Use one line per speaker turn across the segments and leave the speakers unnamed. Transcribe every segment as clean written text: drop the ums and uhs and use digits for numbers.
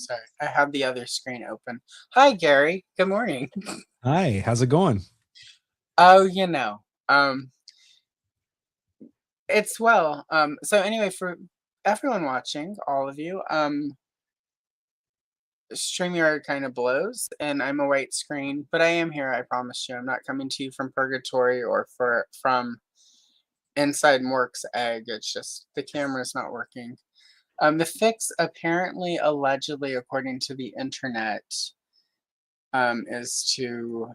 Sorry, I had the other screen open. Hi, Gary. Good morning.
Hi, how's it going?
Oh, it's well. So anyway, for everyone watching, all of you, StreamYard kind of blows, and I'm a white screen, but I am here. I promise you, I'm not coming to you from purgatory or from inside Mork's egg. It's just the camera's not working. The fix apparently, allegedly, according to the internet, is to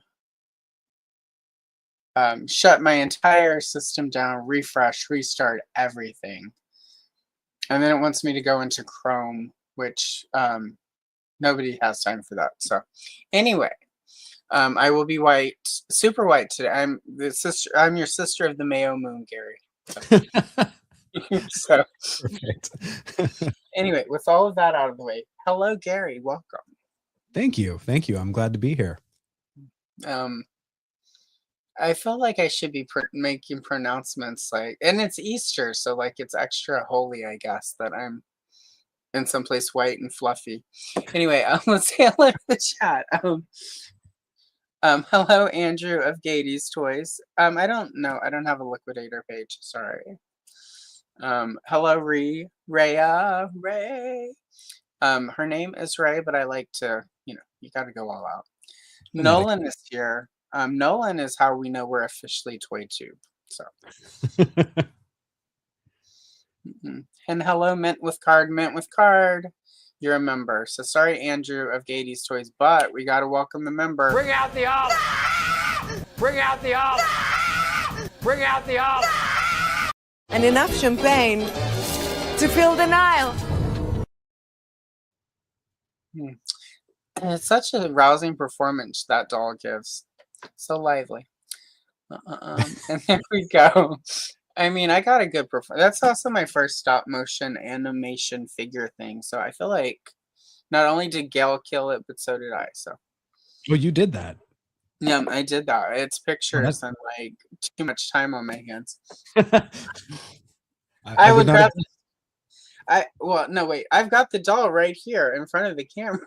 shut my entire system down, refresh, restart everything. And then it wants me to go into Chrome, which nobody has time for that. So anyway, I will be white, super white today. I'm your sister of the Mayo Moon, Gary. So
Perfect.
anyway, with all of that out of the way, hello, Gary. Welcome.
Thank you. Thank you. I'm glad to be here.
Um, I feel like I should be making pronouncements like, and it's Easter, so like it's extra holy, I guess, that I'm in someplace white and fluffy. Anyway, let's say hello to the chat. Hello, Andrew of Gady's Toys. I don't know. I don't have a liquidator page. Sorry. Hello, Rhea, Ray. Her name is Ray, but I like to, you got to go all out.
Phonetic.
Nolan is here. Nolan is how we know we're officially ToyTube. So. And hello, Mint with Card. Mint with Card. You're a member. So sorry, Andrew of Gady's Toys, but we got to welcome the member.
Bring out the olive. Bring out the olive. Bring out the olive.
And enough champagne to fill the Nile.
It's such a rousing performance that doll gives. So lively. And there we go. I mean, I got a good performance. That's also my first stop motion animation figure thing. So I feel like not only did Gail kill it, but so did I. So.
Well, you did that.
Yeah, I did that. It's pictures and like too much time on my hands. I would grab. Well, no, wait. I've got the doll right here in front of the camera.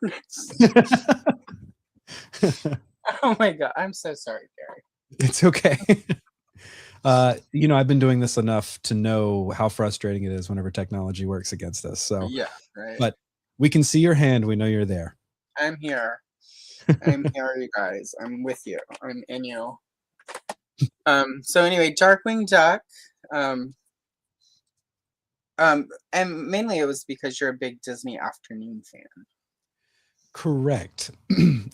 Oh my god, I'm so sorry, Gary.
It's okay. I've been doing this enough to know how frustrating it is whenever technology works against us. So
yeah, right.
But we can see your hand. We know you're there.
I'm here. I'm here, you guys. I'm with you. I'm in you. So anyway, Darkwing Duck. And mainly it was because you're a big Disney Afternoon fan.
Correct.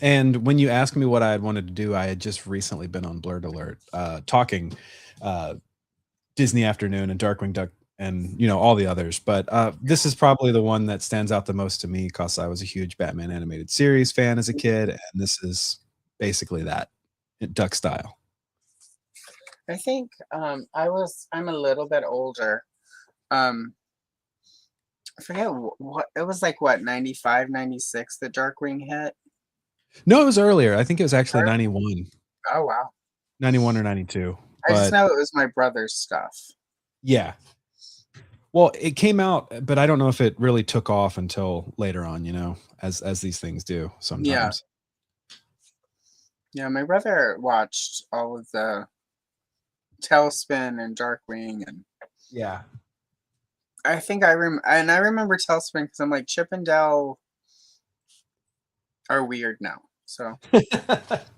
And when you asked me what I had wanted to do, I had just recently been on Blurred Alert, talking Disney Afternoon and Darkwing Duck and all the others. But this is probably the one that stands out the most to me because I was a huge Batman animated series fan as a kid, and this is basically that, Duck style.
I think I'm a little bit older. I forget what it was like. What 95, 96 that Darkwing hit?
No, it was earlier. I think it was actually 91.
Oh wow,
91 or 92.
I just know it was my brother's stuff.
Yeah. Well, it came out, but I don't know if it really took off until later on, as these things do sometimes.
Yeah, my brother watched all of the Tailspin and Darkwing, and
yeah,
I think I remember Tailspin because I'm like, Chip and Dale are weird now, so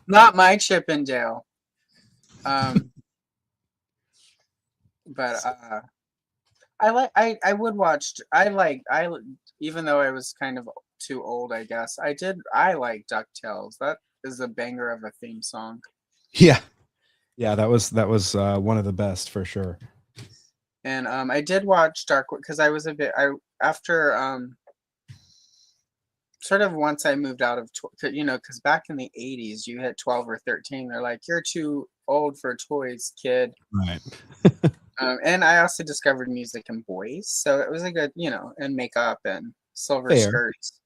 not my Chip and Dale. But I would watch. Even though I was kind of too old, I guess I like DuckTales. That is a banger of a theme song.
Yeah, that was one of the best for sure.
And I did watch Darkwing because I was after sort of once I moved out of because back in the 80s you hit 12 or 13, they're like, you're too old for toys, kid.
Right.
And I also discovered music and boys, so it was a good, and makeup and silver skirts.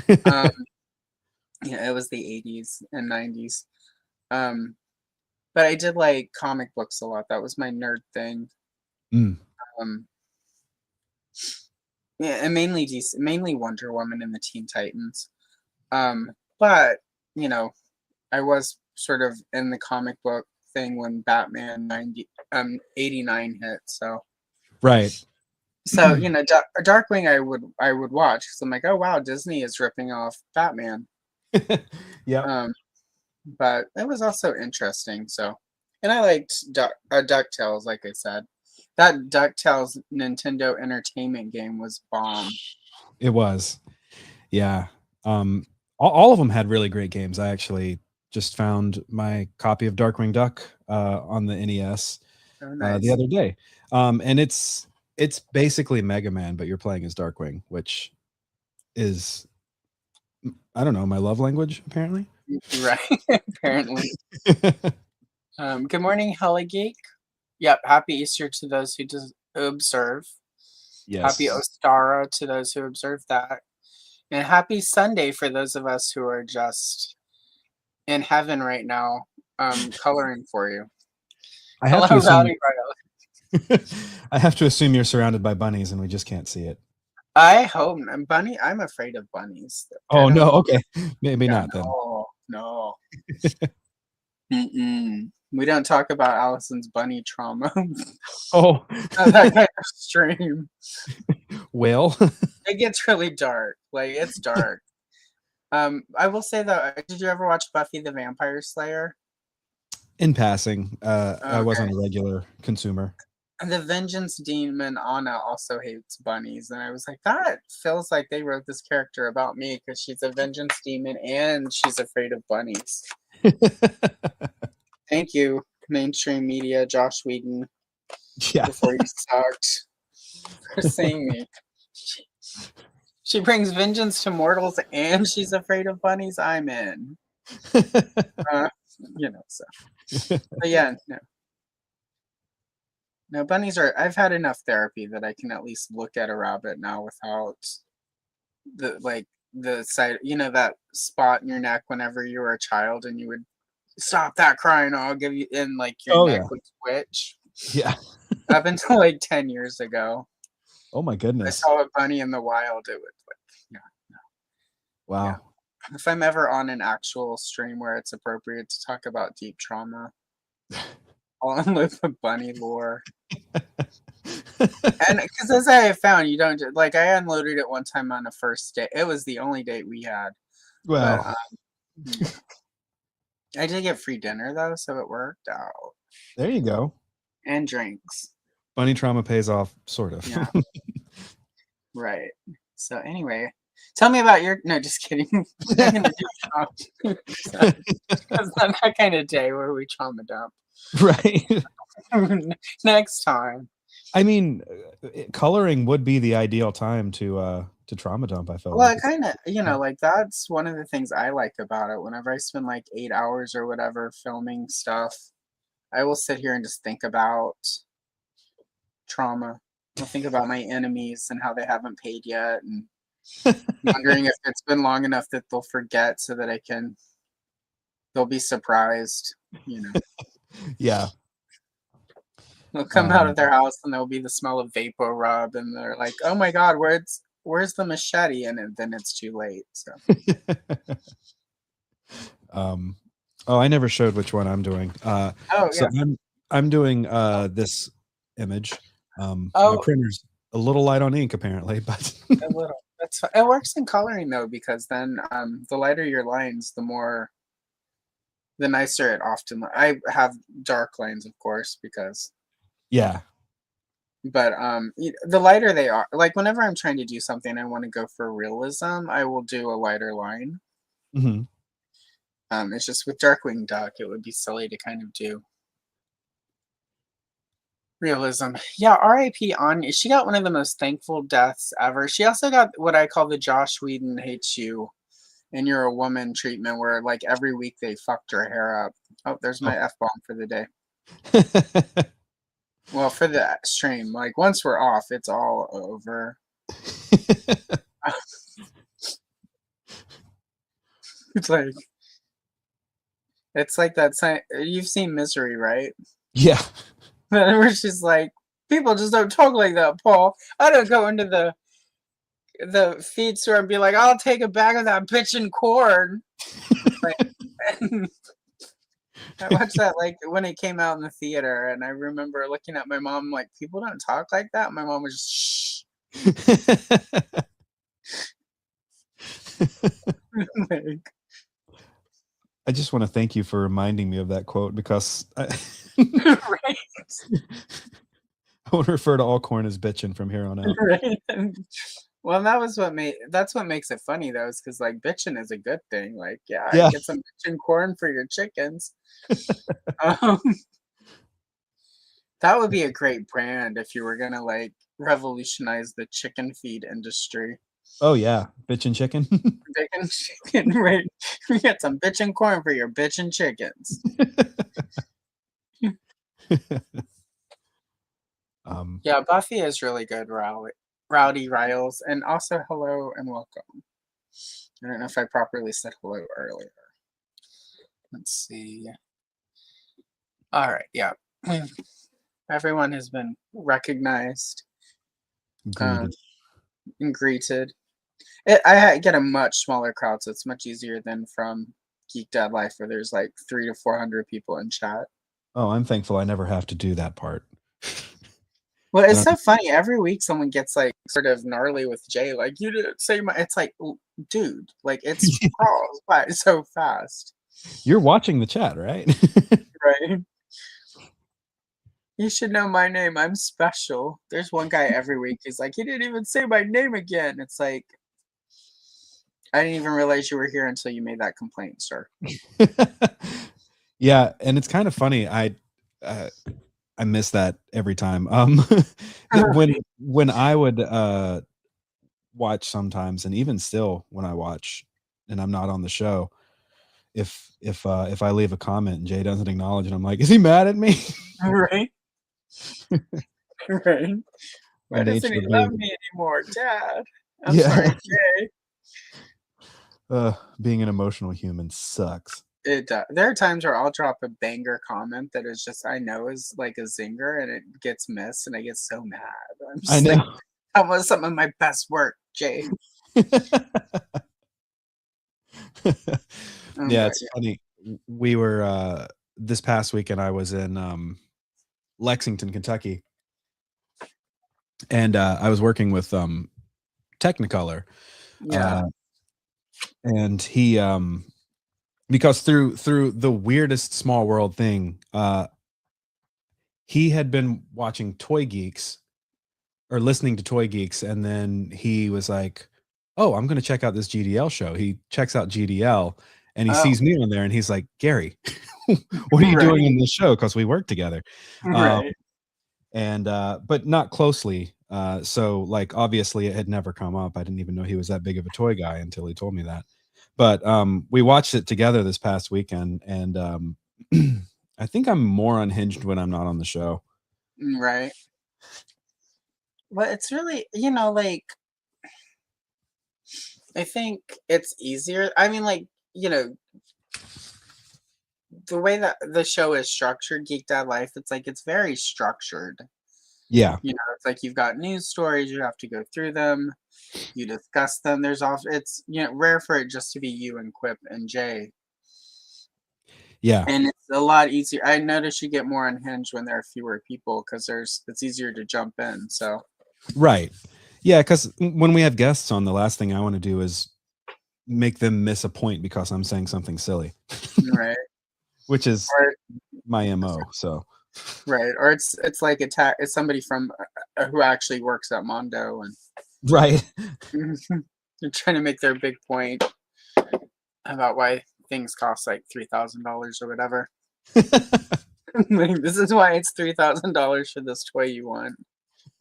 It was the 80s and 90s. But I did like comic books a lot. That was my nerd thing. Yeah, and mainly DC, mainly Wonder Woman and the Teen Titans. But you know, I was sort of in the comic book thing when Batman 89 hit.
Right.
So you know, Darkwing I would watch because I'm like, oh wow, Disney is ripping off Batman.
Yep.
But it was also interesting. So, and I liked DuckTales, like I said. That DuckTales Nintendo Entertainment game was bomb.
It was. Yeah. All of them had really great games. I actually just found my copy of Darkwing Duck on the NES
Oh, nice.
the other day. And it's basically Mega Man, but you're playing as Darkwing, which is, I don't know, my love language, apparently.
Right, apparently. Good morning, Hella Geek. Yep, happy Easter to those who observe.
Yes.
Happy Ostara to those who observe that. And happy Sunday for those of us who are just in heaven right now, coloring for you.
I have,
Hello,
to assume,
Rowdy Riley.
I have to assume you're surrounded by bunnies and we just can't see it.
I hope I'm afraid of bunnies.
Oh no, okay. Maybe
Yeah,
not then.
No. We don't talk about Allison's bunny trauma.
Oh.
That kind of stream.
Well,
It gets really dark. Like, it's dark. I will say though, did you ever watch Buffy the Vampire Slayer?
in passing, I wasn't
Okay.
a regular consumer.
And the Vengeance Demon Anna also hates bunnies, and I was like, that feels like they wrote this character about me because she's a vengeance demon and she's afraid of bunnies. Thank you, mainstream media, Josh Whedon,
Yeah.
before you sucked, for saying me. She brings vengeance to mortals and she's afraid of bunnies. I'm in. You know, so. But yeah, no. No, bunnies are. I've had enough therapy that I can at least look at a rabbit now without the side. You know, that spot in your neck whenever you were a child and you would stop that crying. I'll give you, and like your neck would twitch.
Yeah.
Up until like 10 years ago.
Oh my
I
goodness.
saw a bunny in the wild. It would no.
Wow.
Yeah. If I'm ever on an actual stream where it's appropriate to talk about deep trauma, I'll unload the bunny lore. And because as I have found, you don't like. I unloaded it one time on a first date. It was the only date we had.
Well,
But, I did get free dinner though, so it worked out.
there you go.
And drinks.
Bunny trauma pays off, sort of.
Yeah. Right. So anyway, tell me about your. No, just kidding. It's not that kind of day where we trauma dump.
Right.
Next time.
I mean, coloring would be the ideal time to trauma dump. I felt
Well,
like
it kind of, you know, like that's one of the things I like about it. Whenever I spend like 8 hours or whatever filming stuff, I will sit here and just think about trauma. I'll think about my enemies and how they haven't paid yet, and wondering if it's been long enough that they'll forget so that they'll be surprised, you know.
Yeah.
They'll come out of their house and there'll be the smell of vapor rub, and they're like, "Oh my God, where's the machete?" And then it's too late. So.
Oh, I never showed which one I'm doing.
Oh
So
yeah.
I'm doing this image. My
Oh,
printer's a little light on ink apparently, but
a little. That's fine. It works in coloring though, because then the lighter your lines, the nicer it often. I have dark lines, of course, because.
yeah.
But the lighter they are, like whenever I'm trying to do something, I want to go for realism. I will do a lighter line.
Hmm.
It's just with Darkwing Duck, it would be silly to kind of do realism. Yeah, R.I.P. Anya. She got one of the most thankful deaths ever. She also got what I call the Josh Whedon hates you and you're a woman treatment, where like every week they fucked her hair up. Oh, there's my F-bomb for the day. Well, for the stream, like once we're off, it's all over. It's like that sign. You've seen Misery, right?
Yeah.
Where she's like, people just don't talk like that, Paul. I don't go into the the feed store and be like, "I'll take a bag of that bitchin' corn." Like, I watched that like when it came out in the theater, and I remember looking at my mom like, "People don't talk like that." My mom was just shh. Like,
I just want to thank you for reminding me of that quote because
right,
I want to refer to all corn as bitchin' from here on out.
right. Well, that's what makes it funny though, is because like bitchin' is a good thing. Like, yeah,
Yeah.
get some bitchin' corn for your chickens. Um, that would be a great brand if you were gonna like revolutionize the chicken feed industry.
Oh yeah, bitchin' chicken.
Bacon chicken, right? We got some bitchin' corn for your bitchin' chickens. Yeah, Buffy is really good, Rowdy Riles, and also hello and welcome. I don't know if I properly said hello earlier. Let's see. All right, yeah. Everyone has been recognized
Greeted.
and greeted. I get a much smaller crowd, so it's much easier than from Geek Dad Life, where there's like 300 to 400 people in chat.
Oh, I'm thankful I never have to do that part.
Well, it's so funny. Every week, someone gets like sort of gnarly with Jay, like you didn't say my. It's like, dude, like it's crawls by so fast,
You're watching the chat, right?
right? You should know my name. I'm special. There's one guy every week. He's like, he didn't even say my name again. It's like, I didn't even realize you were here until you made that complaint, sir.
Yeah, and it's kind of funny. I miss that every time. When I would watch sometimes, and even still when I watch and I'm not on the show, if I leave a comment and Jay doesn't acknowledge it, I'm like, is he mad at me?
Right. Right. Why
The
doesn't
nature
he
of
love
being-
me anymore, Dad? I'm
Yeah.
sorry, Jay.
Being an emotional human sucks.
It there are times where I'll drop a banger comment that is just I know is like a zinger and it gets missed and I get so mad. I'm just
I know.
like, that was some of my best work, Jay.
Yeah, it's funny. We were this past weekend I was in Lexington, Kentucky. And I was working with Technicolor.
Yeah.
And he because through the weirdest small world thing, he had been watching Toy Geeks or listening to Toy Geeks, and then he was like, "Oh, I'm going to check out this GDL show." He checks out GDL, and he sees me on there, and he's like, "Gary, what are you doing in this show?" Because we work together,
Right.
and but not closely. So like obviously it had never come up. I didn't even know he was that big of a toy guy until he told me that. But we watched it together this past weekend, and I think I'm more unhinged when I'm not on the show.
Right. Well, it's really, you know, like I think it's easier. I mean, like, you know, the way that the show is structured, Geek Dad Life, it's like it's very structured.
Yeah.
You know, it's like you've got news stories, you have to go through them, you discuss them. There's often it's rare for it just to be you and Quip and Jay.
Yeah.
And it's a lot easier. I notice you get more unhinged when there are fewer people because it's easier to jump in. So
Right. Yeah, because when we have guests on, the last thing I want to do is make them miss a point because I'm saying something silly.
Right.
Which is my MO. So
right. Or it's like it's somebody from who actually works at Mondo and
right.
they're trying to make their big point about why things cost like $3,000 or whatever. Like, this is why it's $3,000 for this toy you want.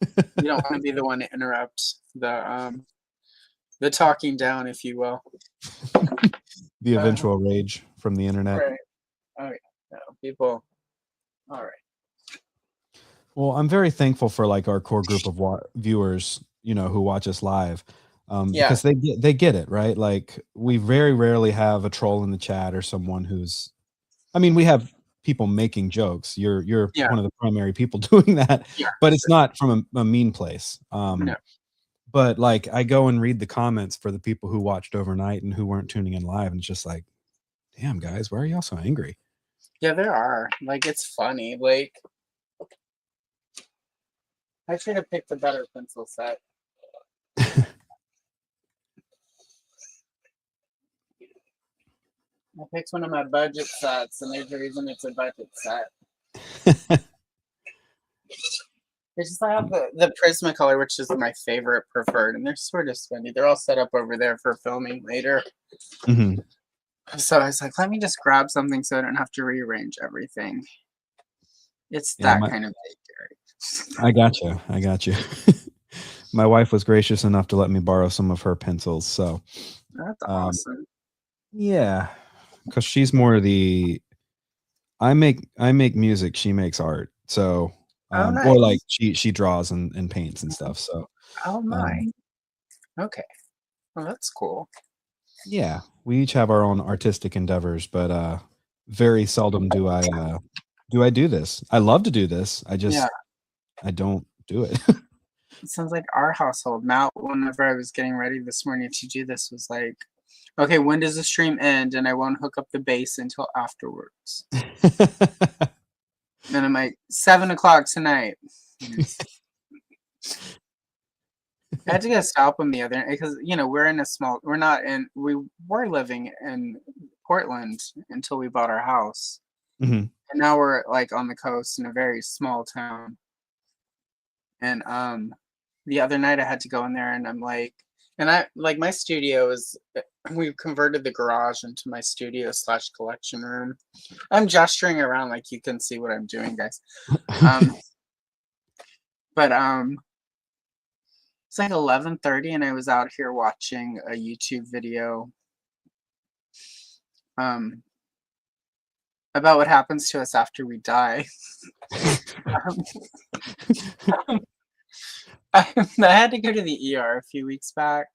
You don't want to be the one to interrupt the talking down, if you will.
The eventual rage from the internet.
Right. Oh yeah. No, people. All right.
Well, I'm very thankful for like our core group of viewers, who watch us live, because they get it, right? Like we very rarely have a troll in the chat or someone who's, I mean, we have people making jokes. You're one of the primary people doing that, but it's not from a mean place.
No.
But like I go and read the comments for the people who watched overnight and who weren't tuning in live, and it's just like, damn guys, why are y'all so angry?
Yeah, there are. Like, it's funny. Like, I should have picked a better pencil set. I picked one of my budget sets, and there's a reason it's a budget set. It's just I have the Prismacolor, which is my favorite preferred, and they're sort of spendy. They're all set up over there for filming later.
Mhm.
So I was like, let me just grab something so I don't have to rearrange everything. It's
Yeah,
that kind of day, Gary.
I got you. I got you. My wife was gracious enough to let me borrow some of her pencils. So
That's awesome.
yeah, because she's more the I make music, she makes art. So
Oh,
or
nice.
like she draws and paints and stuff. So
Oh, nice. Okay. Well, that's cool.
yeah, we each have our own artistic endeavors, but very seldom do I do this. I love to do this. I just
Yeah.
I don't do it.
It sounds like our household. Matt, whenever I was getting ready this morning to do this, was like, okay, when does the stream end? And I won't hook up the bass until afterwards. And I'm like, 7:00 tonight. I had to get a stop him the other night because we were living in Portland until we bought our house.
Mhm.
And now we're like on the coast in a very small town. And the other night I had to go in there and I'm like, and I like my studio is we've converted the garage into my studio / collection room. I'm gesturing around like you can see what I'm doing, guys. But it's like 11:30 and I was out here watching a YouTube video about what happens to us after we die. I had to go to the ER a few weeks back.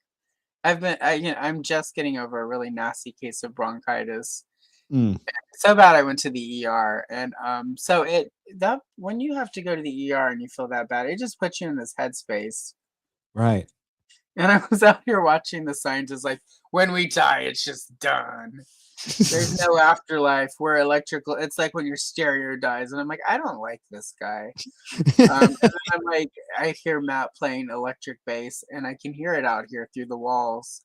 I'm just getting over a really nasty case of bronchitis.
Mm,
So bad I went to the ER, and so that when you have to go to the ER and you feel that bad, it just puts you in this headspace.
right.
And I was out here watching the scientists like, when we die, it's just done. There's no afterlife. We're electrical. It's like when your stereo dies, and I'm like, I don't like this guy. And then I'm like, I hear Matt playing electric bass, and I can hear it out here through the walls.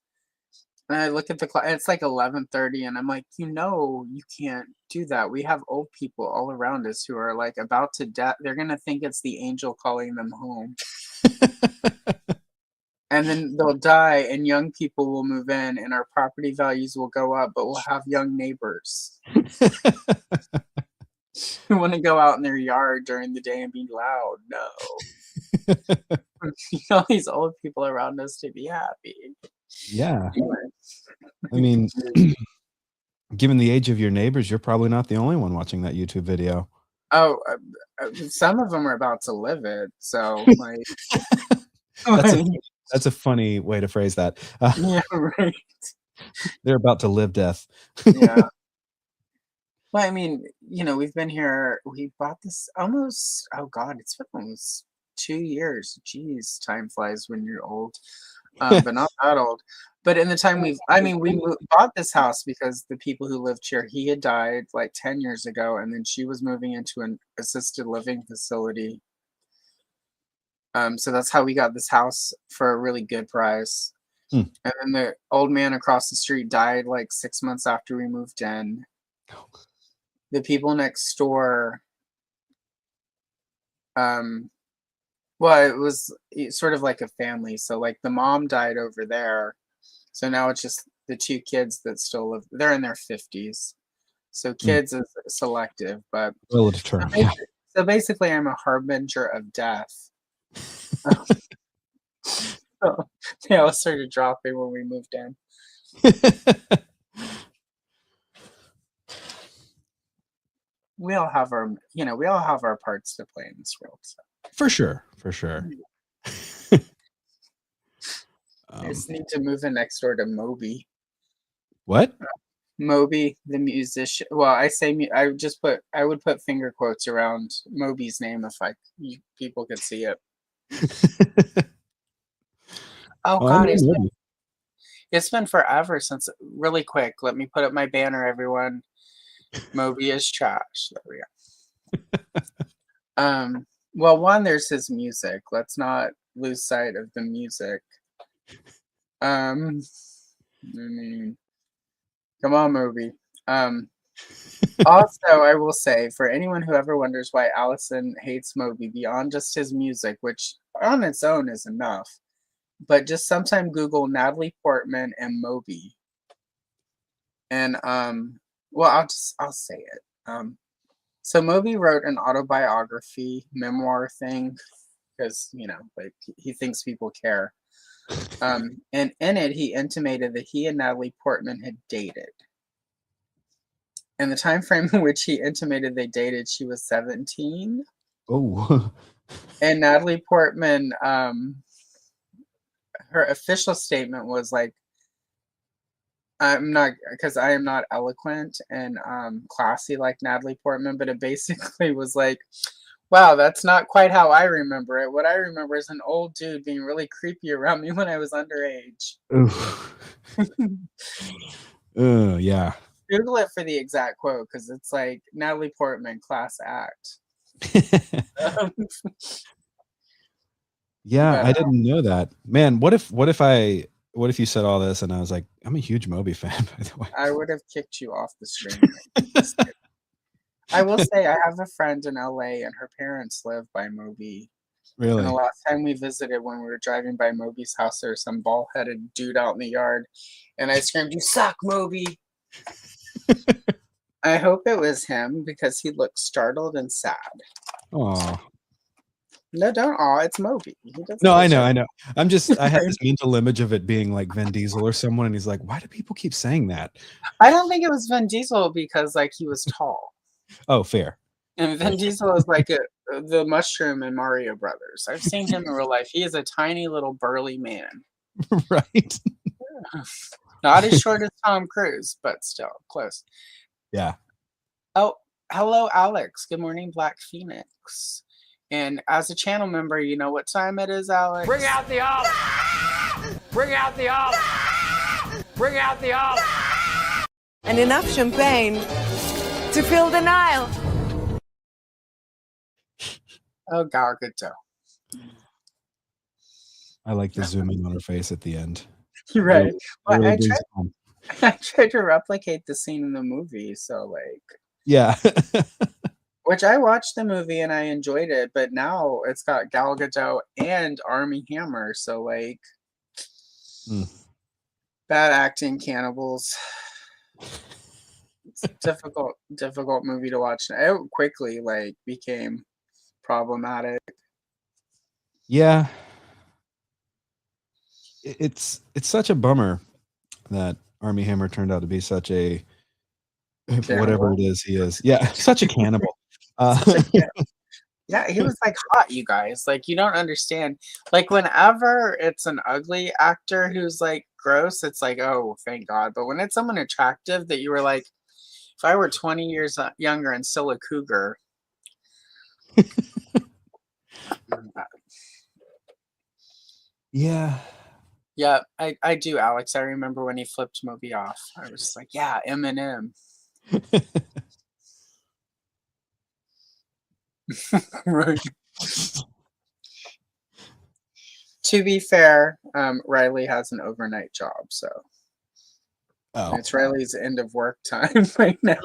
And I look at the clock. It's like 11:30, and I'm like, you can't do that. We have old people all around us who are like about to death. They're gonna think it's the angel calling them home. And then they'll die, and young people will move in, and our property values will go up, but we'll have young neighbors who want to go out in their yard during the day and be loud. No. All these old people around us to be happy.
Yeah. I mean, given the age of your neighbors, you're probably not the only one watching that YouTube video.
Oh, some of them are about to live it. So, like,
That's a funny way to phrase that.
yeah, right.
They're about to live death.
Yeah. Well, I mean, we've been here. We bought this almost. Oh God, it's been almost 2 years. Jeez, time flies when you're old. But not that old. But in the time we bought this house because the people who lived here, he had died like 10 years ago, and then she was moving into an assisted living facility. So that's how we got this house for a really good price.
Hmm.
And then the old man across the street died like 6 months after we moved in. The people next door, well, it was sort of like a family. So like the mom died over there. So now it's just the 2 kids that still live. They're in their 50s. So kids is selective, but
Relative term. Yeah.
so basically I'm a harbinger of death. So they all started dropping when we moved in. We all have our parts to play in this world. So.
For sure.
I just need to move in next door to Moby.
What?
Moby, the musician. Well, I would put finger quotes around Moby's name if people could see it. Oh
Oh, I
God,
know Moby.
it's been forever since. Really quick, let me put up my banner, everyone. Moby is trash. There we go. Well, one, there's his music. Let's not lose sight of the music. I mean, come on, Moby. Also, I will say, for anyone who ever wonders why Allison hates Moby beyond just his music, which on its own is enough, but just sometime Google Natalie Portman and Moby. And well, I'll say it. So Moby wrote an autobiography memoir thing because like he thinks people care. And in it, he intimated that he and Natalie Portman had dated. In the time frame in which he intimated they dated, she was 17.
Oh.
And Natalie Portman, her official statement was like, I'm not, because I am not eloquent and classy like Natalie Portman, but it basically was like, wow, that's not quite how I remember it. What I remember is an old dude being really creepy around me when I was underage.
Yeah.
Google it for the exact quote because it's like Natalie Portman, class act.
Yeah,
But,
I didn't know that. Man, what if you said all this and I was like, I'm a huge Moby fan, by the way.
I would have kicked you off the stream. I will say I have a friend in LA and her parents live by Moby. And the
Really?
last time we visited, when we were driving by Moby's house, there was some bald-headed dude out in the yard, and I screamed, "You suck, Moby!" I hope it was him because he looked startled and sad.
Oh.
No, don't aw, it's Moby. He doesn't
No, I
deserve
know. I had this mental image of it being like Vin Diesel or someone, and he's like, why do people keep saying that?
I don't think it was Vin Diesel because like he was tall.
Oh, fair.
And Vin Diesel is like the mushroom in Mario Brothers. I've seen him in real life. He is a tiny little burly man.
Right.
Not as short as Tom Cruise, but still close.
Yeah.
Oh, hello, Alex. Good morning, Black Phoenix. And as a channel member, you know what time it is, Alex?
Bring out the olive! Bring out the olive! Bring out the olive!
And enough champagne to fill the Nile.
Oh, Gal Gadot.
I like the zoom in on her face at the end.
Right. Well,
Really
I
brings it home.
tried to replicate the scene in the movie, so like,
Yeah.
which I watched the movie and I enjoyed it, but now it's got Gal Gadot and Armie Hammer, so like, bad acting, cannibals. It's a difficult movie to watch. It quickly like became problematic.
Yeah. It's such a bummer that Armie Hammer turned out to be such a whatever it is he is. Yeah, such a cannibal.
Yeah, he was like hot, you guys. Like, you don't understand. Like, whenever it's an ugly actor who's like gross, it's like, oh, thank God. But when it's someone attractive that you were like, if I were 20 years younger and still a cougar.
Yeah.
Yeah, I do, Alex. I remember when he flipped Moby off. I was just like, yeah, Eminem. Right. To be fair, Riley has an overnight job, so it's Riley's end of work time right now.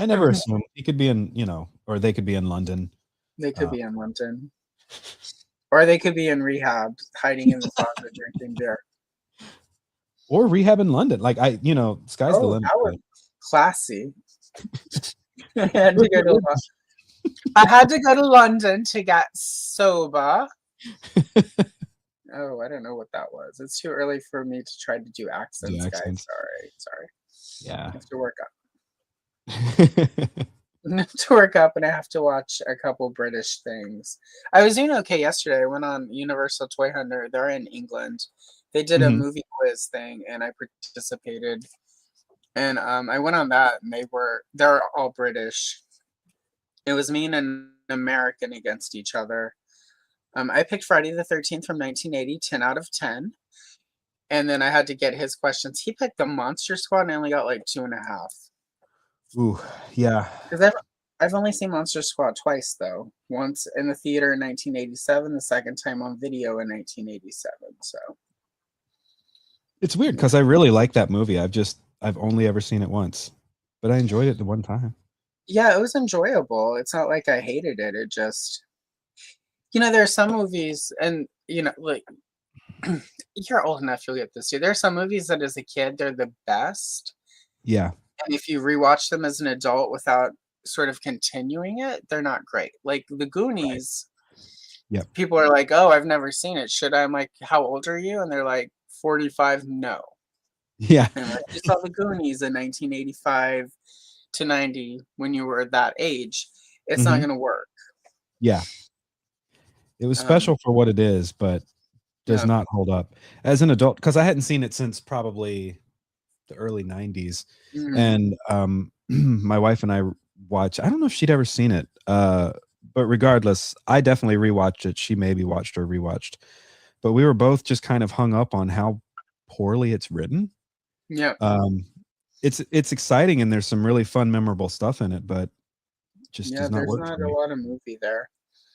I never assumed he could be in, or they could be in London.
They could be in London, or they could be in rehab, hiding in the closet drinking beer,
or rehab in London. Like sky's the limit.
That was classy. I had to go to London to get sober. Oh, I don't know what that was. It's too early for me to try to do accents, guys. Sorry.
Yeah.
I have to work up. To work up, and I have to watch a couple British things. I was doing okay yesterday. I went on Universal Toy Hunter. They're in England. They did a movie quiz thing, and I participated. And I went on that, and they're all British. It was me and an American against each other. I picked Friday the 13th from 1980, 10 out of 10. And then I had to get his questions. He picked the Monster Squad, and I only got like 2.5.
Ooh, yeah.
Because I've only seen Monster Squad twice, though. Once in the theater in 1987, the second time on video in 1987. So
It's weird because I really like that movie. I've only ever seen it once, but I enjoyed it the one time.
yeah, it was enjoyable. It's not like I hated it. It just, there are some movies, and like you're old enough, you'll get this too. There are some movies that as a kid they're the best,
Yeah.
and if you rewatch them as an adult without sort of continuing it, they're not great. Like The Goonies.
Yep.
People are like, "Oh, I've never seen it. Should I?" I'm like, "How old are you?" And they're like, 45. No.
Yeah.
And like, you saw The Goonies in 1985 to 90 when you were that age. It's not going to work.
Yeah. It was special for what it is, but does not hold up as an adult, because I hadn't seen it since probably the early 90s. And my wife and I watched, I don't know if she'd ever seen it, but regardless, I definitely rewatched it. She maybe watched or rewatched, but we were both just kind of hung up on how poorly it's written.
Yeah.
It's exciting, and there's some really fun, memorable stuff in it, but just does not
there's
work
not
for
a
me.
lot of movie there.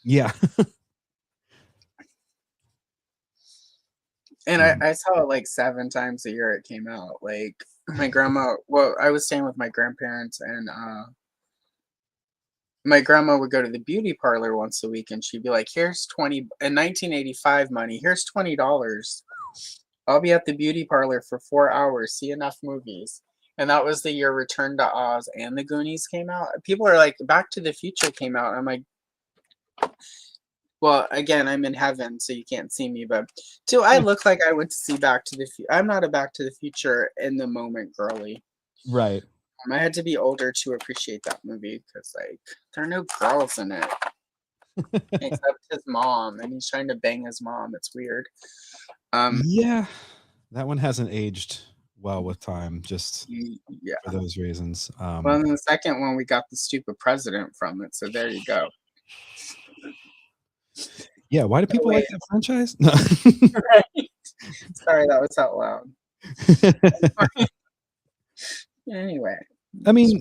Yeah.
And I saw it like 7 times a year it came out. Like my grandma, well, I was staying with my grandparents, and my grandma would go to the beauty parlor once a week, and she'd be like, "Here's 20 in 1985 money. Here's $20. I'll be at the beauty parlor for 4 hours, see enough movies." And that was the year Return to Oz and The Goonies came out. People are like, Back to the Future came out. I'm like, well, again, I'm in heaven, so you can't see me, but do I look like I went to see Back to the Future? I'm not a Back to the Future in the moment girly.
Right.
I had to be older to appreciate that movie because, like, there are no girls in it except his mom, and he's trying to bang his mom. It's weird.
Yeah, that one hasn't aged well with time, just
yeah.
for those reasons.
Well, in the second one, we got the stupid president from it, so there you go.
Yeah, why do people like that franchise? No.
Right. Sorry, that was out loud. Anyway,
I mean,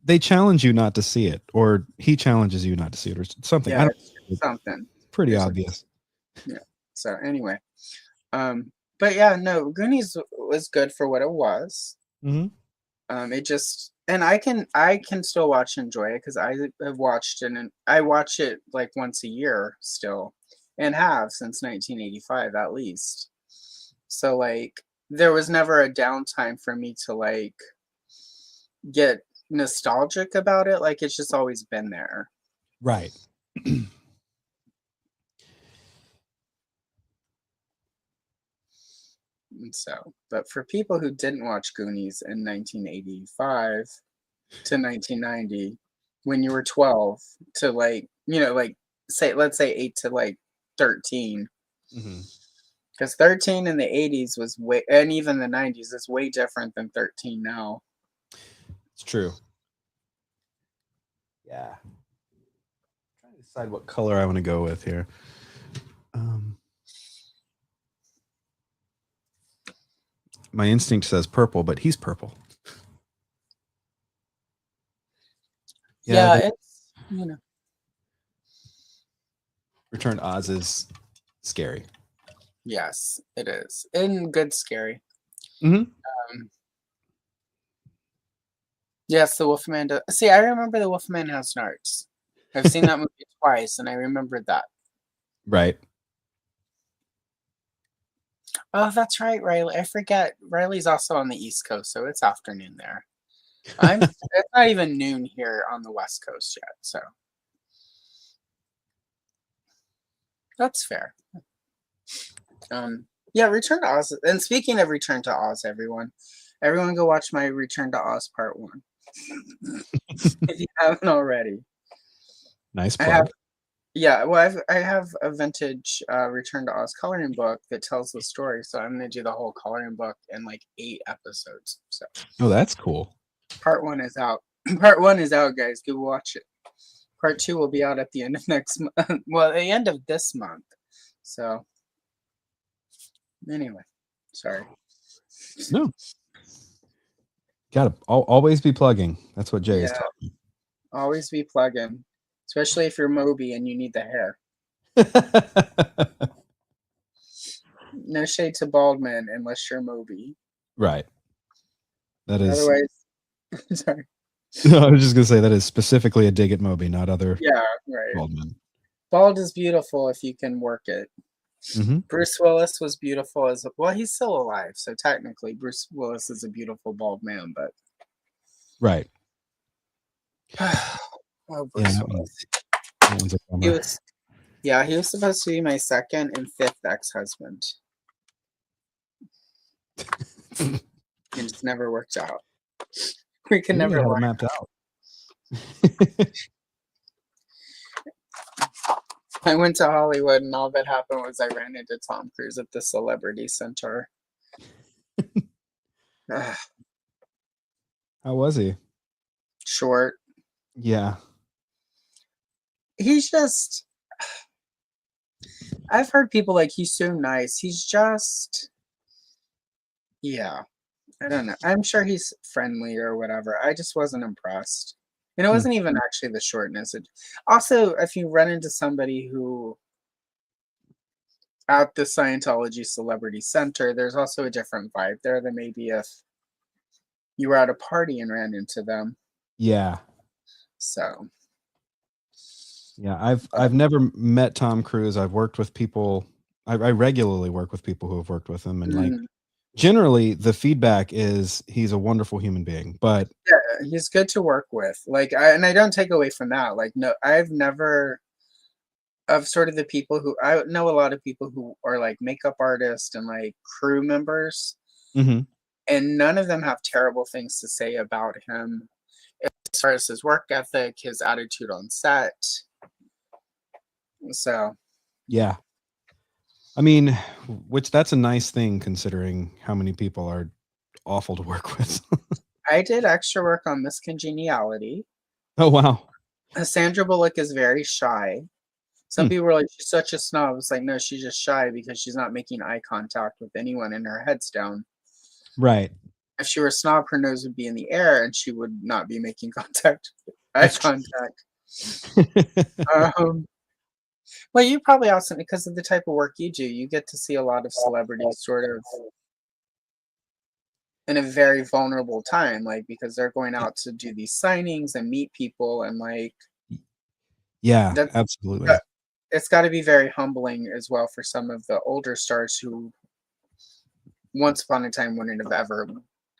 they challenge you not to see it, or he challenges you not to see it, or something.
yeah,
I don't,
something
pretty obvious.
Yeah. So anyway, but yeah, no, Goonies was good for what it was. It just, and I can still watch and enjoy it because I have watched it, and I watch it like once a year still, and have since 1985 at least. So like, there was never a downtime for me to like get nostalgic about it. Like, it's just always been there.
Right.
And so, but for people who didn't watch Goonies in 1985 to 1990, when you were 12 to like, like let's say 8 to like 13, because 13 in the 80s was way, and even the 90s is way different than 13 now.
It's true. Yeah. I'm trying to decide what color I want to go with here. My instinct says purple, but he's purple.
Yeah, it's
Return to Oz is scary.
Yes, it is. And good scary. Yes, the Wolfman does. See, I remember the Wolfman Has Nards. I've seen that movie twice, and I remembered that.
Right.
Oh, that's right, Riley. I forget. Riley's also on the East Coast, so it's afternoon there. It's not even noon here on the West Coast yet, so that's fair. Yeah, Return to Oz. And speaking of Return to Oz, everyone go watch my Return to Oz Part 1 if you haven't already.
Nice plug.
I have a vintage Return to Oz coloring book that tells the story, so I'm going to do the whole coloring book in like 8 episodes. So,
oh, that's cool.
Part 1 is out. Part 1 is out, guys. Go watch it. Part 2 will be out at the end of next month. Well, the end of this month. So, anyway, sorry.
No. Gotta always be plugging. That's what Jay has
Yeah.
taught me.
Always be plugging, especially if you're Moby and you need the hair. No shade to bald men unless you're Moby.
Right. That is.
Otherwise, sorry.
No, I was just gonna say that is specifically a dig at Moby, not other
Yeah, right.
bald men.
Bald is beautiful if you can work it.
Mm-hmm.
Bruce Willis was beautiful as well. He's still alive, so technically, Bruce Willis is a beautiful bald man. But
Right.
oh, Bruce Willis.
That one's a bummer.
He was supposed to be my second and fifth ex-husband. It just never worked out. We can
Maybe
never
they had it
line
mapped out.
I went to Hollywood, and all that happened was I ran into Tom Cruise at the Celebrity Center. Ugh,
How was he?
short.
Yeah.
He's just. I've heard people like he's so nice. He's just. Yeah. I don't know. I'm sure he's friendly or whatever. I just wasn't impressed. And it wasn't even actually the shortness. Also, if you run into somebody who at the Scientology Celebrity Center, there's also a different vibe there than maybe if you were at a party and ran into them.
Yeah.
So.
Yeah. I've never met Tom Cruise. I've worked with people. I regularly work with people who have worked with him, and like generally the feedback is he's a wonderful human being. But
yeah, he's good to work with. Like, I don't take away from that. Like, no, I've never. Of sort of the people who I know, a lot of people who are like makeup artists and like crew members, and none of them have terrible things to say about him as far as his work ethic, his attitude on set. So,
yeah, I mean, which that's a nice thing considering how many people are awful to work with.
I did extra work on Miss Congeniality.
Oh wow.
Sandra Bullock is very shy. Some people were like, she's such a snob. It's like, no, she's just shy because she's not making eye contact with anyone and her head's down.
Right.
If she were a snob, her nose would be in the air and she would not be making eye contact. Well, you probably also, because of the type of work you do, you get to see a lot of celebrities sort of in a very vulnerable time, like because they're going out to do these signings and meet people and like.
Yeah, absolutely.
It's got to be very humbling as well for some of the older stars who once upon a time wouldn't have ever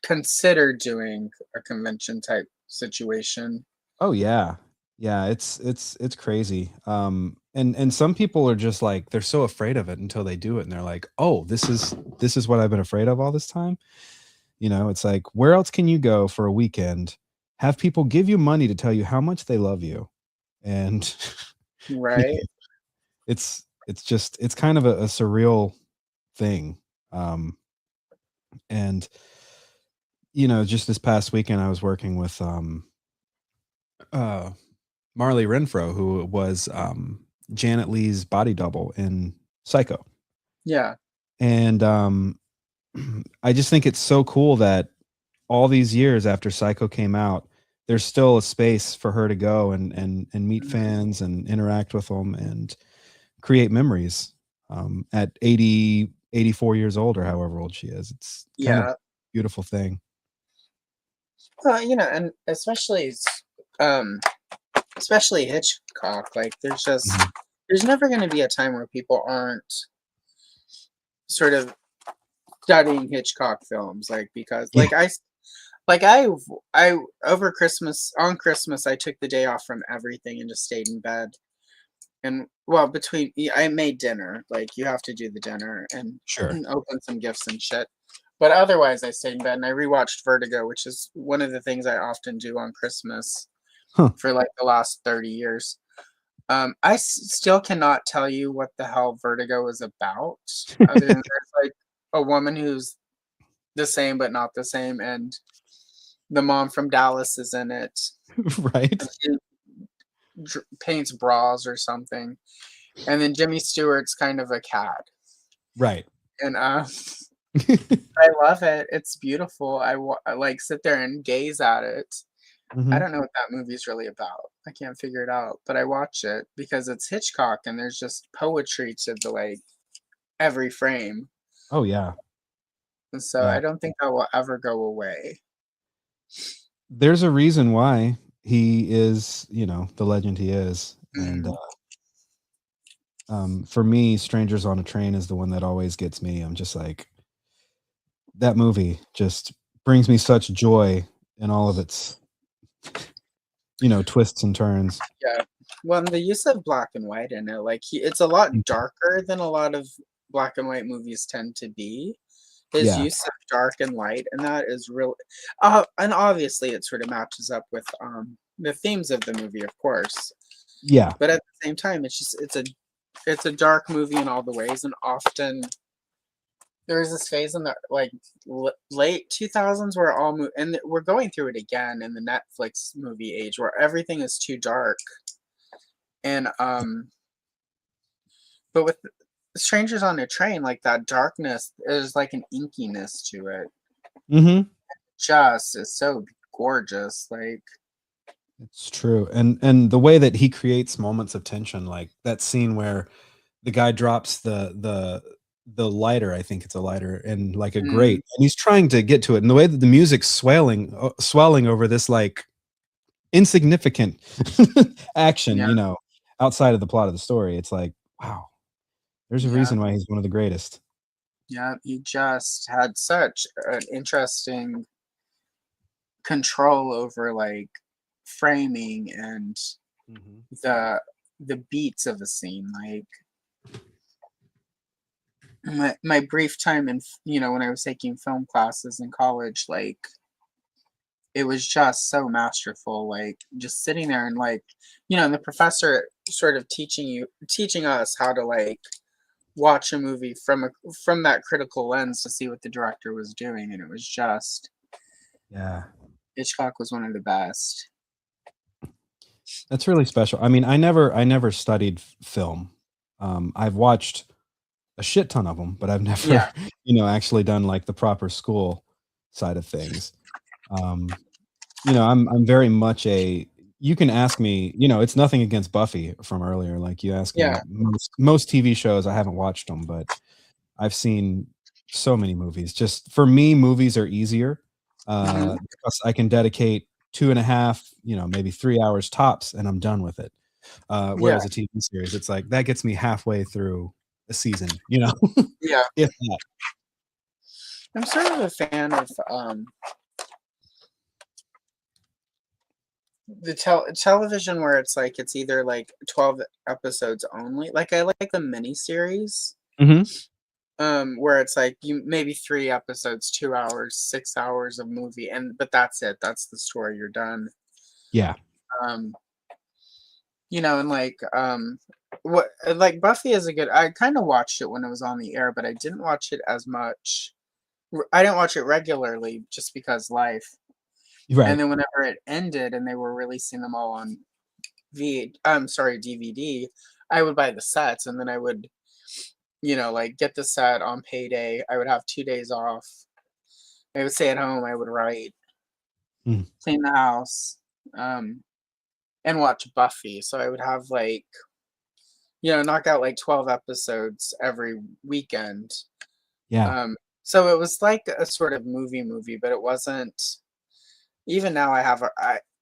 considered doing a convention type situation.
Oh yeah. Yeah, it's crazy. And some people are just like they're so afraid of it until they do it and they're like, "Oh, this is what I've been afraid of all this time." You know, it's like where else can you go for a weekend? Have people give you money to tell you how much they love you. And
right.
It's kind of a surreal thing. And you know, just this past weekend I was working with Marley Renfro, who was Janet Leigh's body double in Psycho.
Yeah.
And I just think it's so cool that all these years after Psycho came out, there's still a space for her to go and meet fans and interact with them and create memories at 80, 84 years old or however old she is. It's kind of a beautiful thing.
Well, you know, and especially Hitchcock, like there's never going to be a time where people aren't sort of studying Hitchcock films, like because I over Christmas, on Christmas, I took the day off from everything and just stayed in bed. And well, I made dinner, like you have to do the dinner and open some gifts and shit. But otherwise, I stayed in bed and I rewatched Vertigo, which is one of the things I often do on Christmas for like the last 30 years. I still cannot tell you what the hell Vertigo is about, other than there's like a woman who's the same but not the same, and the mom from Dallas is in it.
Right.
paints bras or something, and then Jimmy Stewart's kind of a cat,
Right.
and I love it. It's beautiful. I like sit there and gaze at it. I
Mhm.
don't know what that movie's really about. I can't figure it out, but I watch it because it's Hitchcock and there's just poetry to the like every frame.
Oh yeah.
And so I
Yeah.
don't think that will ever go away.
There's a reason why he is, the legend he is. And
Mm.
for me, Strangers on a Train is the one that always gets me. I'm just like, that movie just brings me such joy in all of its, twists and turns.
Yeah. Well, and the use of black and white in it, like it's a lot darker than a lot of black and white movies tend to be. His
Yeah.
use of dark and light, and that is really, and obviously it sort of matches up with the themes of the movie, of course.
Yeah.
But at the same time, it's a dark movie in all the ways, and often there was this phase in the like late 2000s where and we're going through it again in the Netflix movie age where everything is too dark, and but with Strangers on a Train, like that darkness, there's like an inkiness to it.
Mhm.
Just is so gorgeous. Like,
It's true. And the way that he creates moments of tension, like that scene where the guy drops the lighter, I think it's a lighter, in like a
mm,
grate, and he's trying to get to it, and the way that the music's swelling over this like insignificant action,
yeah,
outside of the plot of the story. It's like, wow, there's a
yeah,
reason why he's one of the greatest.
yeah. He just had such an interesting control over like framing and
Mhm.
the the beats of a scene. Like my brief time in when I was taking film classes in college, like it was just so masterful. Like just sitting there and like and the professor sort of teaching us how to like watch a movie from that critical lens to see what the director was doing, and it was just
Yeah.
Hitchcock was one of the best.
That's really special. I mean, I never studied film. I've watched a shit ton of them, but I've never,
Yeah.
actually done like the proper school side of things. Um, I'm very much you can ask me, it's nothing against Buffy from earlier. Like you ask
Yeah.
me most TV shows, I haven't watched them, but I've seen so many movies. Just for me, movies are easier
Mhm.
because I can dedicate 2.5, maybe 3 hours tops, and I'm done with it.
Yeah.
Whereas a TV series, it's like that gets me halfway through a season,
Yeah.
if that.
I'm sort of a fan of the television where it's like it's either like 12 episodes only. Like I like the mini series
Mhm.
where it's like you maybe 3 episodes, 2 hours, 6 hours of movie, but that's it. That's the story. You're done.
Yeah.
Um and like what like Buffy is a good, I kind of watched it when it was on the air, but I didn't watch it as much. I didn't watch it regularly just because life. And
Right.
then whenever it ended and they were releasing them all on DVD, I would buy the sets and then I would, like get the set on payday. I would have 2 days off. I would stay at home. I would write,
Mm.
clean the house, and watch Buffy. So I would have like, knock out like 12 episodes every weekend.
Yeah.
Um, so it was like a sort of movie, but it wasn't. Even now,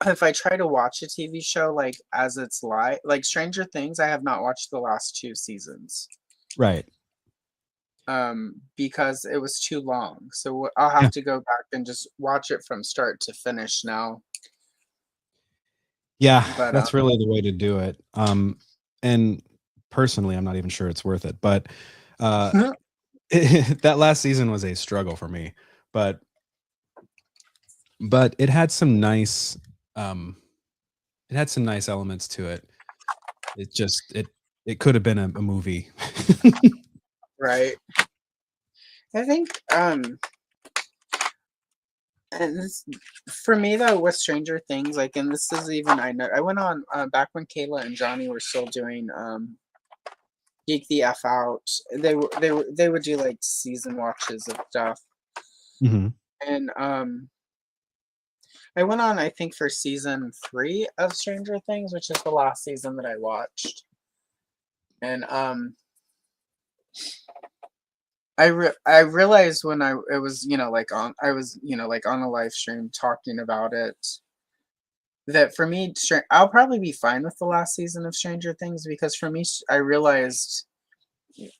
if I try to watch a TV show like as it's live, like Stranger Things, I have not watched the last 2 seasons,
Right.
because it was too long. So I'll
Yeah.
have to go back and just watch it from start to finish now.
Yeah,
But
that's really the way to do it. And personally, I'm not even sure it's worth it, but uh that last season was a struggle for me. But it had some nice elements to it. It just it could have been a movie.
right, I think And this, for me though, with Stranger Things, like, and this is even I know I went on back when Kayla and Johnny were still doing Geek the F Out. They would do like season watches of stuff,
Mm-hmm.
and I went on I think for season 3 of Stranger Things, which is the last season that I watched, and I realized when it was like on I was like on a live stream talking about it that for me I'll probably be fine with the last season of Stranger Things because for me I realized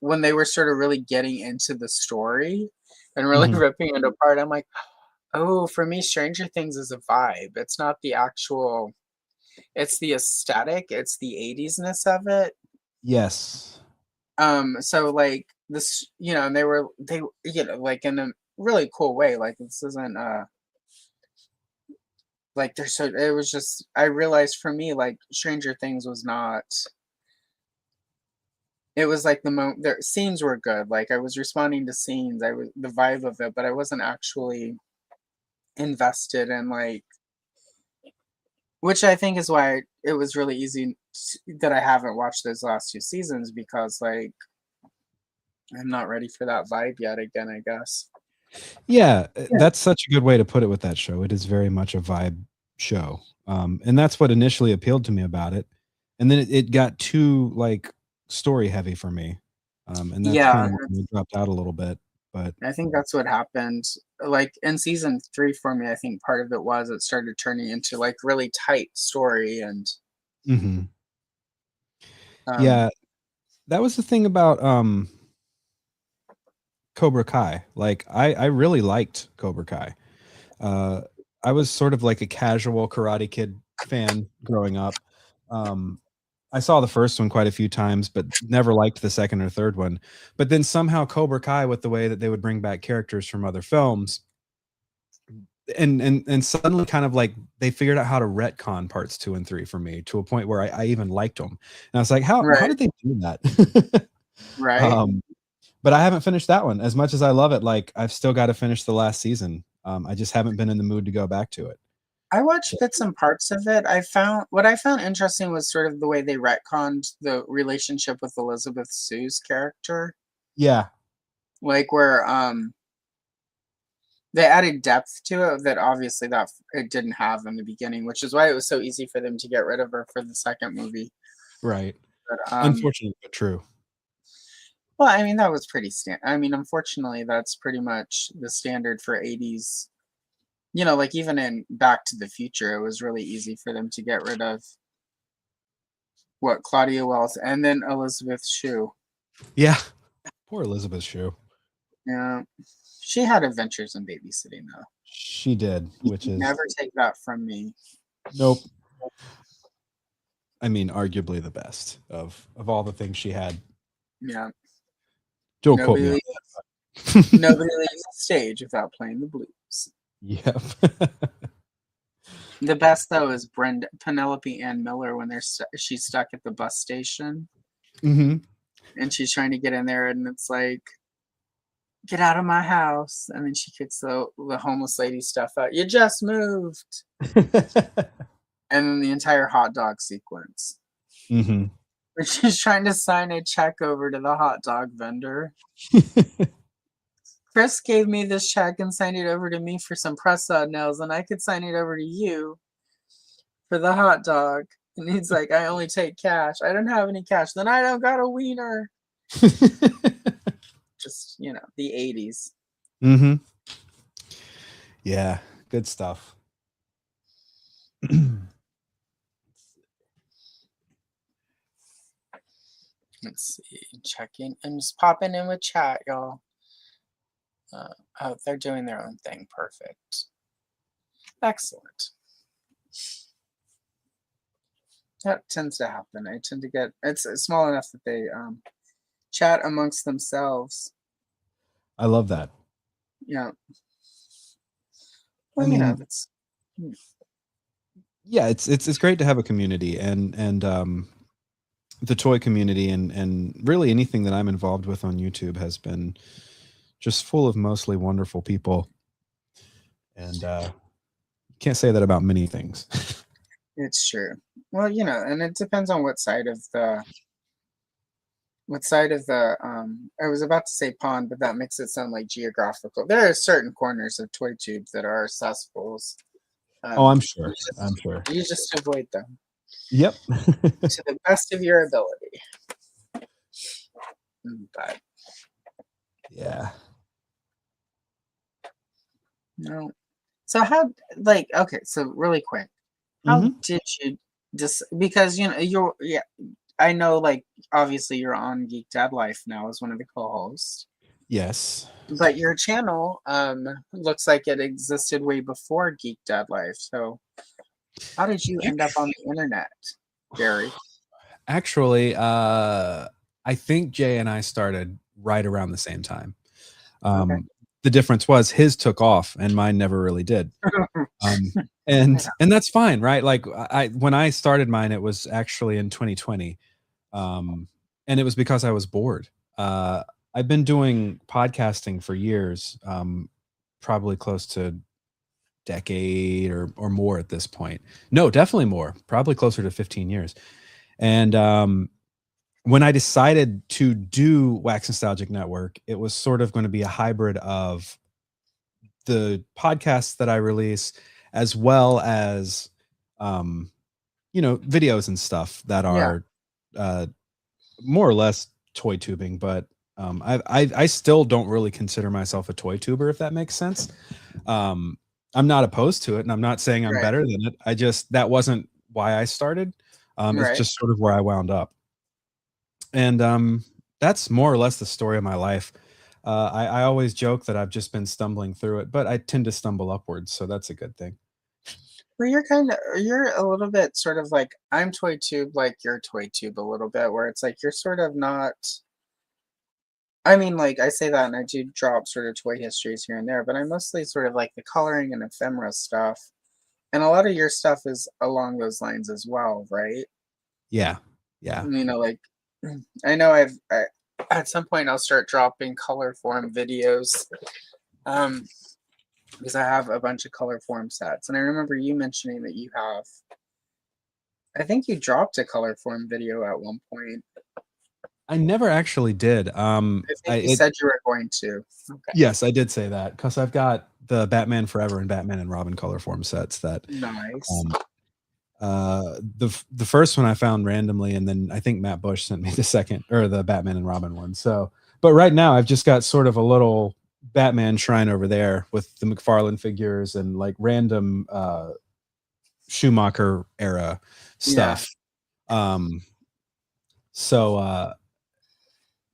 when they were sort of really getting into the story and really
Mm-hmm.
ripping it apart, I'm like, oh, for me Stranger Things is a vibe. It's not the actual, it's the aesthetic, it's the 80s-ness of it.
Yes.
So like this, and they like in a really cool way. Like this isn't like they're so it was just I realized for me like Stranger Things was not, it was like the their scenes were good. Like I was responding to scenes, I was the vibe of it, but I wasn't actually invested in like, which I think is why it was really easy that I haven't watched those last 2 seasons because like I'm not ready for that vibe yet again, I guess.
Yeah, that's such a good way to put it with that show. It is very much a vibe show. And that's what initially appealed to me about it. And then it got too like story heavy for me. And that's
Yeah,
kind of when we dropped out a little bit. But
I think that's what happened. Like in season 3 for me, I think part of it was it started turning into like really tight story and
Mhm.
um
Yeah, that was the thing about Cobra Kai. Like I really liked Cobra Kai. Uh, I was sort of like a casual Karate Kid fan growing up. Um, I saw the first one quite a few times, but never liked the second or third one. But then somehow Cobra Kai, with the way that they would bring back characters from other films, and suddenly kind of like they figured out how to retcon parts 2 and 3 for me to a point where I even liked them. And I was like, how
right,
did they do that?
right.
um, but I haven't finished that one. As much as I love it, like I've still got to finish the last season. I just haven't been in the mood to go back to it.
I watched
So,
bits and parts of it. What I found interesting was sort of the way they retconned the relationship with Elizabeth Sue's character.
yeah.
Like where they added depth to it that obviously that it didn't have in the beginning, which is why it was so easy for them to get rid of her for the second movie.
Right.
But
Unfortunate, but true.
well, I mean that was pretty I mean, unfortunately, that's pretty much the standard for 80s. Like even in Back to the Future, it was really easy for them to get rid of what Claudia Wells and then Elizabeth Shue.
Yeah. Poor Elizabeth Shue.
Yeah, she had adventures in babysitting though.
She did,
You
which
can
is
never take that from me.
nope. I mean, arguably the best of all the things she had.
Yeah,
Don't quote
nobody
me on
leaves,
that.
nobody leaves the stage without playing the blues.
Yep.
The best though is Penelope Ann Miller when she's stuck at the bus station
hmm
and she's trying to get in there and it's like, get out of my house, and then she kicks the homeless lady stuff out. You just moved, and then the entire hot dog sequence.
hmm
Where she's trying to sign a check over to the hot dog vendor. Chris gave me this check and signed it over to me for some press-on nails, and I could sign it over to you for the hot dog. And he's like, I only take cash. I don't have any cash. Then I don't got a wiener. Just, the 80s.
hmm Yeah, good stuff.
Let's see. Checking. I'm just popping in with chat, y'all. Oh, they're doing their own thing. Perfect. Excellent. That tends to happen. I tend to get it's small enough that they chat amongst themselves.
I love that.
Yeah.
I
Well,
mean,
that's
yeah, it's great to have a community and the toy community and really anything that I'm involved with on YouTube has been just full of mostly wonderful people. And can't say that about many things.
It's true. Well, and it depends on what side of the I was about to say pond, but that makes it sound like geographical. There are certain corners of toy tubes that are cesspools.
Oh, I'm sure. I'm
You
sure.
just avoid them
Yep.
to the best of your ability. But
Yeah.
no. So how okay, so really quick. How did you just because I know obviously you're on Geek Dad Life now as one of the co-hosts.
Yes.
But your channel looks like it existed way before Geek Dad Life. So how did you end up on the internet, Gary?
Actually, I think Jay and I started right around the same time.
Okay.
The difference was his took off and mine never really did. And that's fine, right? Like when I started mine, it was actually in 2020. And it was because I was bored. I've been doing podcasting for years, probably close to decade or more at this point. No, definitely more, probably closer to 15 years. And when I decided to do Wax Nostalgic Network, it was sort of going to be a hybrid of the podcasts that I release, as well as, videos and stuff that are more or less toy tubing. But I still don't really consider myself a toy tuber, if that makes sense. I'm not opposed to it, and I'm not saying I'm better than it. That wasn't why I started. It's just sort of where I wound up. And that's more or less the story of my life. I always joke that I've just been stumbling through it, but I tend to stumble upwards, so that's a good thing.
Well, you're a little bit sort of like I'm toy tube, like you're toy tube a little bit, where it's like you're sort of not. I mean, like I say that, and I do drop sort of toy histories here and there, but I'm mostly sort of like the coloring and ephemera stuff, and a lot of your stuff is along those lines as well, right?
Yeah.
Like I know at some point I'll start dropping color form videos, because I have a bunch of color form sets, and I remember you mentioning that you have. I think you dropped a color form video at one point.
I never actually did.
I think you said you were going to. Okay.
Yes, I did say that because I've got the Batman Forever and Batman and Robin color form sets that
Nice.
The first one I found randomly, and then I think Matt Bush sent me the second, or the Batman and Robin one. So, but right now I've just got sort of a little Batman shrine over there with the McFarlane figures and like random Schumacher era stuff. So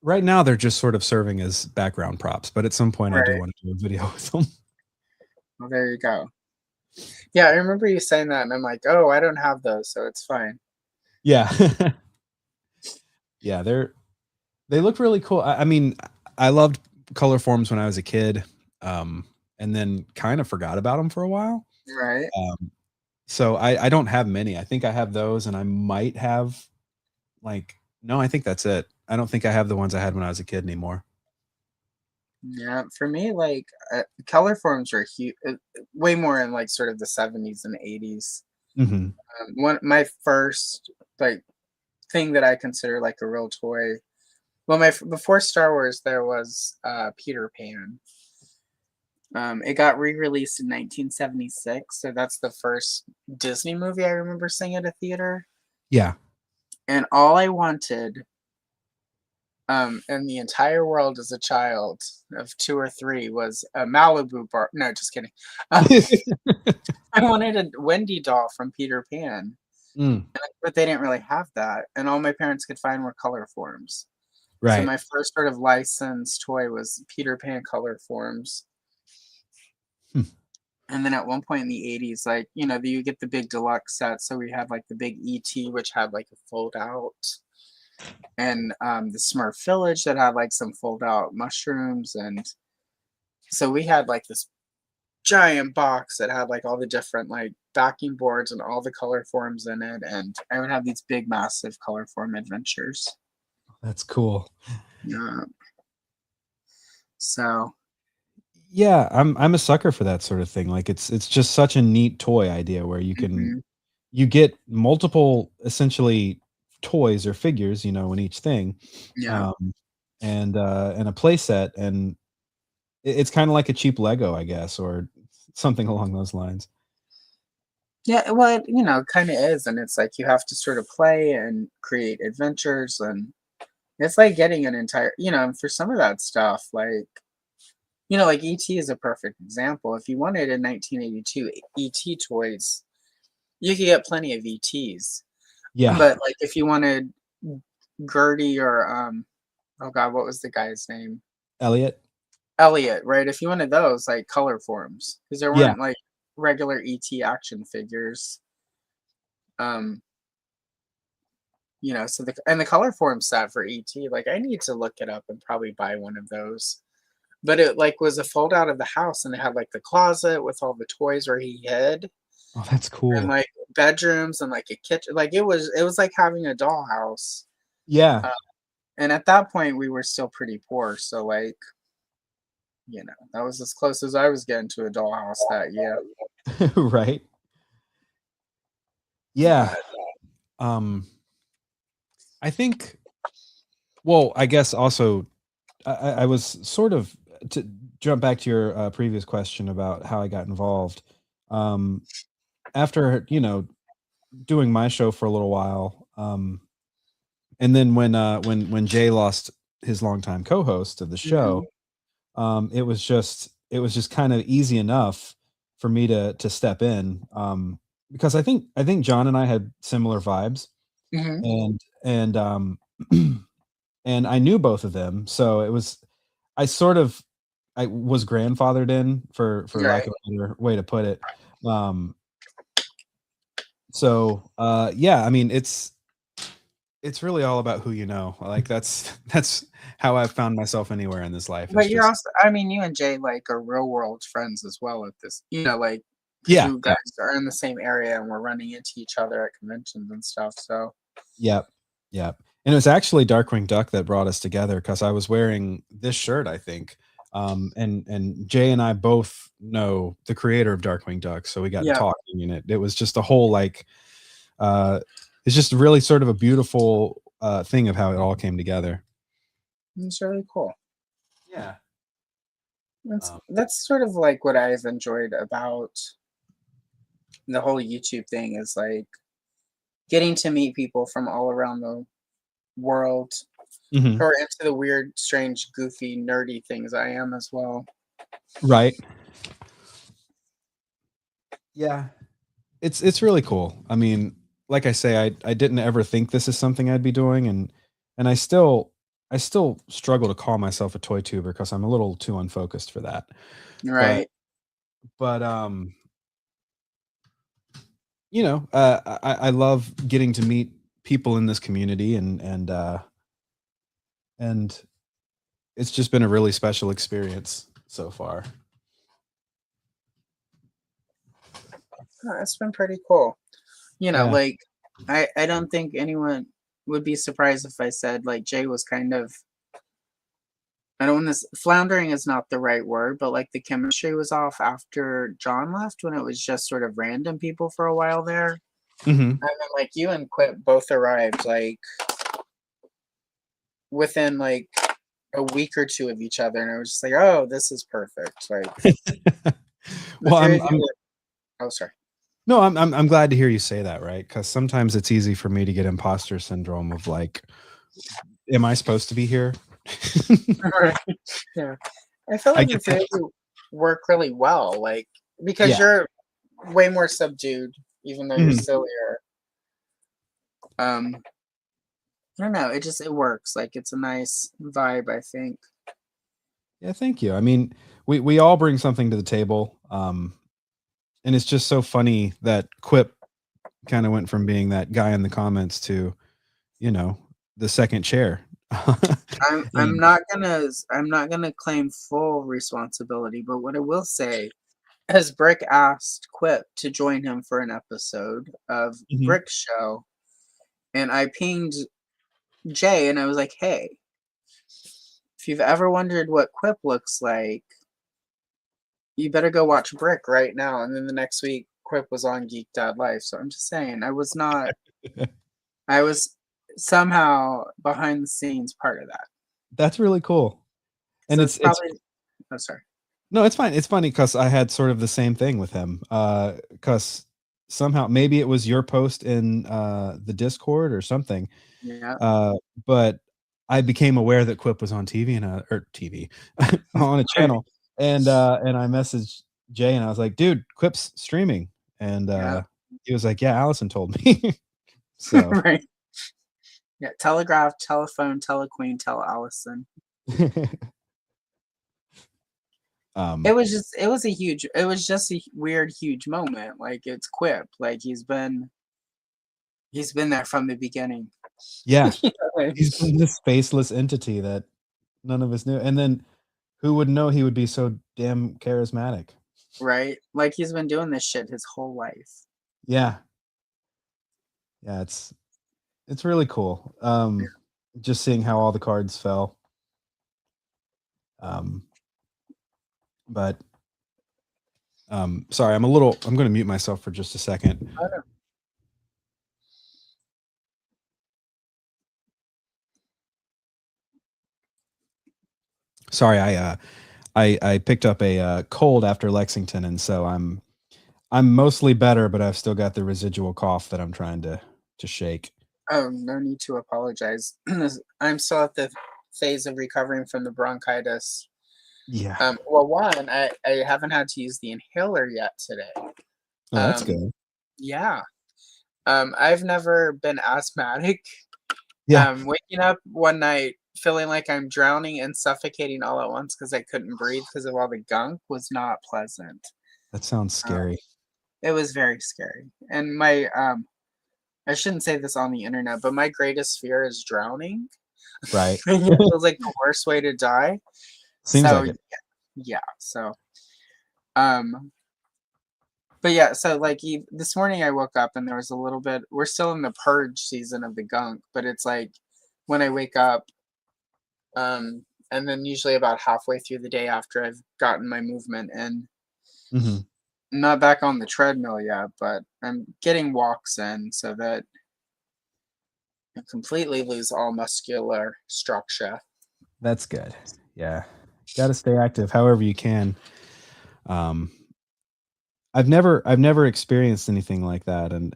right now they're just sort of serving as background props, but at some point I do want to do a video with them.
Well, there you go. Yeah, I remember you saying that, and I'm like, oh, I don't have those, so it's fine.
Yeah. Yeah, they look really cool. I mean, I loved color forms when I was a kid, and then kind of forgot about them for a while.
Right.
So I don't have many. I think I have those, and I might have no, I think that's it. I don't think I have the ones I had when I was a kid anymore.
Yeah, for me, color forms are huge, way more in like sort of the 70s and 80s. My first thing that I consider like a real toy. Well, before Star Wars, there was Peter Pan. It got re-released in 1976, so that's the first Disney movie I remember seeing at a theater.
Yeah.
And all I wanted in the entire world as a child of 2 or 3 was a Malibu bar. No, just kidding. I wanted a Wendy doll from Peter Pan, but they didn't really have that. And all my parents could find were color forms.
Right.
So my first sort of licensed toy was Peter Pan color forms. And then at one point in the 80s, you get the big deluxe set. So we had like the big ET, which had like a fold out. And the Smurf Village that had like some fold out mushrooms. And so we had like this giant box that had like all the different like backing boards and all the color forms in it. And I would have these big, massive color form adventures.
That's cool.
Yeah. So.
Yeah, I'm a sucker for that sort of thing. Like it's just such a neat toy idea where
Hmm.
you get multiple essentially toys or figures, in each thing,
Yeah.
um, and a play set, and it's kind of like a cheap Lego, I guess, or something along those lines.
Yeah, well, it kind of is, and it's like you have to sort of play and create adventures, and it's like getting an entire, for some of that stuff, like ET is a perfect example. If you wanted in 1982 ET toys, you could get plenty of ETs.
Yeah,
But like if you wanted Gertie or oh God, what was the guy's name?
Elliot.
Elliot, right? If you wanted those, like color forms, because there
Yeah.
weren't like regular ET action figures. Um, so the color form set for ET, like I need to look it up and probably buy one of those. But it like was a fold out of the house, and it had like the closet with all the toys where he hid,
Oh, that's
and
cool.
like bedrooms and like a kitchen. Like it was like having a dollhouse.
Yeah.
Uh, and at that point, we were still pretty poor, so like that was as close as I was getting to a dollhouse that year.
Right. Yeah.
But
Um, I think. Well, I guess also I was sort of to jump back to your previous question about how I got involved. Um, After doing my show for a little while, and then when Jay lost his longtime co-host of the show,
mhm,
it was just kind of easy enough for me to step in, because I think John and I had similar vibes,
mhm,
and and I knew both of them, so I was grandfathered in, for lack
right.
of a better way to put it. Um, yeah, I mean, it's really all about who you know. Like that's how I've found myself anywhere in this life. It's
But you're
just
also, I mean, you and Jay like are real world friends as well at this, like because
yeah,
you
yeah,
guys are in the same area and we're running into each other at conventions and stuff. So
yep, yep. And it was actually Darkwing Duck that brought us together because I was wearing this shirt, I think. And Jay and I both know the creator of Darkwing Duck, so we got to
yeah,
talking, and it was just a whole like uh it's just really sort of a beautiful thing of how it all came together.
it's really cool.
Yeah.
That's
Um,
that's sort of like what I've enjoyed about the whole YouTube thing is like getting to meet people from all around the world
mhm.
who are into the weird, strange, goofy, nerdy things I am as well.
Right. Yeah. It's really cool. I mean, like I say, I didn't ever think this is something I'd be doing, and I still struggle to call myself a toy tuber because I'm a little too unfocused for that. But
Right.
but I love getting to meet people in this community, and it's just been a really special experience so far.
It's been pretty cool.
Yeah.
Like I don't think anyone would be surprised if I said like Jay was kind of, I don't want this, floundering is not the right word, but like the chemistry was off after John left when it was just sort of random people for a while there.
Mhm.
And then like you and Quip both arrived like within like a week or two of each other, and I was just like, oh, this is perfect. Like the
Well,
three
I'm
of you
I'm
were, oh sorry.
no, I'm glad to hear you say that, right? Because sometimes it's easy for me to get imposter syndrome of like, am I supposed to be here?
Right. Yeah. I feel
I
like the
get
three
that.
of you work really well, like because
Yeah.
you're way more subdued, even though you're
Mhm.
sillier. I don't know, it works. Like it's a nice vibe, I think.
Yeah, thank you. I mean, we all bring something to the table, and it's just so funny that Quip kind of went from being that guy in the comments to, you know, the second chair.
I'm
And
not gonna claim full responsibility, but what I will say is Brick asked Quip to join him for an episode of
Mhm.
Brick's show, and I pinged Jay and I was like, hey, if you've ever wondered what Quip looks like, you better go watch Brick right now. And then the next week, Quip was on Geek Dad Life. So I'm just saying, I was not. I was somehow behind the scenes part of that.
That's really cool. And
So
it's
probably. Oh, sorry.
no, it's fine. It's funny because I had sort of the same thing with him. Because somehow maybe it was your post in the Discord or something.
Yeah.
But I became aware that Quip was on TV or TV on a channel, and I messaged Jay and I was like, "Dude, Quip's streaming," and
Yeah.
he was like, "Yeah, Allison told me." So
Right. Yeah. Telegraph, telephone, telequeen, tell Allison. It was just a weird, huge moment. Like it's Quip. Like he's been there from the beginning.
yeah,
Like,
he's been this faceless entity that none of us knew, and then who would know he would be so damn charismatic?
right? Like he's been doing this shit his whole life.
Yeah, yeah, it's really cool. Just seeing how all the cards fell. But sorry, I'm going to mute myself for just a second. Sorry, I picked up a cold after Lexington, and so I'm mostly better, but I've still got the residual cough that I'm trying to shake.
Oh, no need to apologize. I'm still at the phase of recovering from the bronchitis.
Yeah.
Well, one, I haven't had to use the inhaler yet today.
Oh, that's good.
Yeah. I've never been asthmatic.
Yeah.
Waking up one night feeling like I'm drowning and suffocating all at once because I couldn't breathe because of all the gunk was not pleasant.
That sounds scary.
It was very scary. And my I shouldn't say this on the internet, but my greatest fear is drowning.
Right.
It feels like the worst way to die.
Seems like it.
Yeah. So, but yeah. So like this morning I woke up and there was a little bit. We're still in the purge season of the gunk, but it's like when I wake up, and then usually about halfway through the day after I've gotten my movement in.
Mm-hmm.
I'm not back on the treadmill yet, but I'm getting walks in so that I completely lose all muscular structure.
That's good. Yeah. Got to stay active however you can. I've never experienced anything like that, and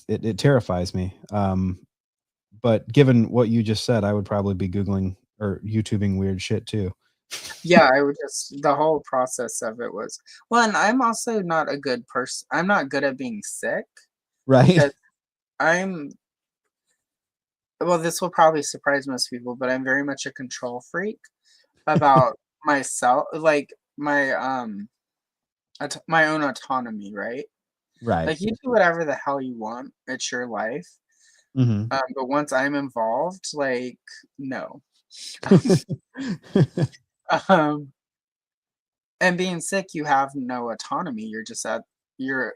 it terrifies me. But given what you just said, I would probably be Googling or YouTubing weird shit too.
Yeah, I would the whole process of it was and I'm also not a good person. I'm not good at being sick.
Right.
Because this will probably surprise most people, but I'm very much a control freak about myself, like my my own autonomy, right?
Right.
Like you do whatever the hell you want. It's your life.
Mm-hmm.
But once I'm involved, like no. And being sick, you have no autonomy. You're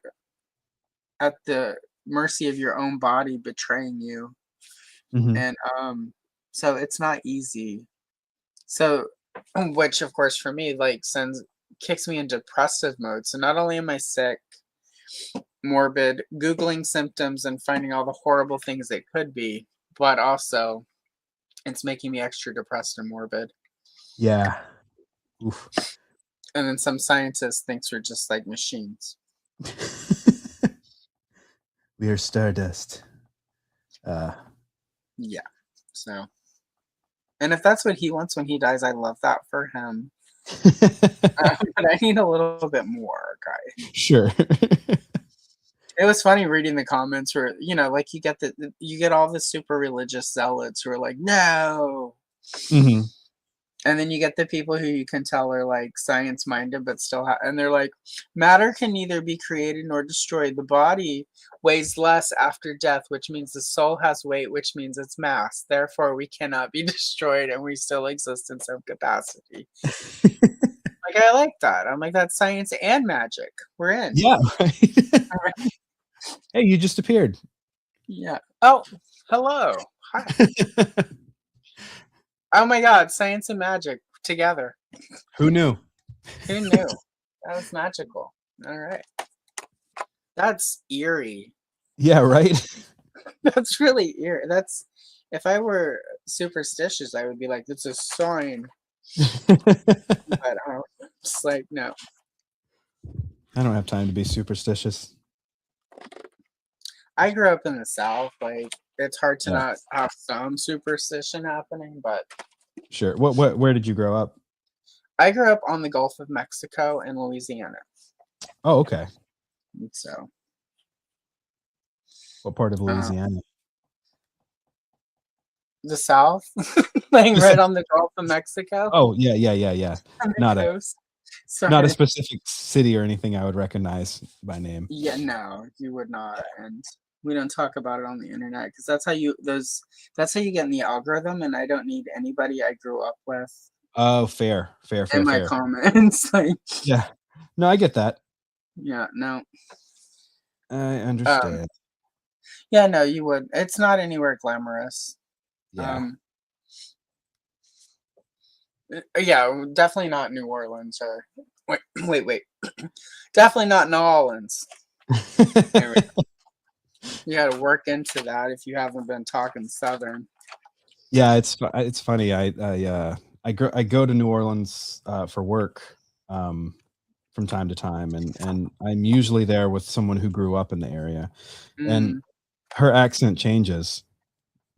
at the mercy of your own body betraying you.
Mm-hmm.
And so it's not easy. So which of course for me like kicks me in depressive mode. So not only am I sick, morbid, Googling symptoms and finding all the horrible things it could be, but also it's making me extra depressed and morbid.
Yeah. Oof.
And then some scientists thinks we're just like machines.
We are stardust.
Yeah. So, and if that's what he wants when he dies, I love that for him. But I need a little bit more, guy.
Sure.
It was funny reading the comments where like you get all the super religious zealots who are like, no.
Mm-hmm.
And then you get the people who you can tell are like science minded, but still and they're like, matter can neither be created nor destroyed. The body weighs less after death, which means the soul has weight, which means it's mass. Therefore, we cannot be destroyed, and we still exist in some capacity. Like I like that. I'm like, that's science and magic. We're in.
Yeah. Right. Hey, you just appeared.
Yeah. Oh, hello. Hi. Oh my God, science and magic together.
Who knew?
Who knew? That was magical. All right. That's eerie.
Yeah, right.
That's really eerie. That's if I were superstitious, I would be like, "It's a sign." But it's like no.
I don't have time to be superstitious.
I grew up in the South. Like it's hard to
Yeah.
not have some superstition happening, but
Sure. Where did you grow up?
I grew up on the Gulf of Mexico and Louisiana.
Oh, okay.
So
What part of Louisiana?
the South, like right on the Gulf of Mexico.
Oh, yeah.
On the
Not
coast.
not a
Sorry.
specific city or anything I would recognize by name.
Yeah, no, you would not, and we don't talk about it on the internet because that's how you get in the algorithm, and I don't need anybody I grew up with
Oh, fair.
in my comments. Like,
Yeah. No, I get that.
yeah, no,
I understand.
yeah, no, you would. It's not anywhere glamorous.
Yeah.
Yeah, definitely not New Orleans or wait, definitely not New Orleans. There we go. You got to work into that if you haven't been talking Southern.
Yeah, it's funny. I go to New Orleans for work from time to time, and I'm usually there with someone who grew up in the area, and her accent changes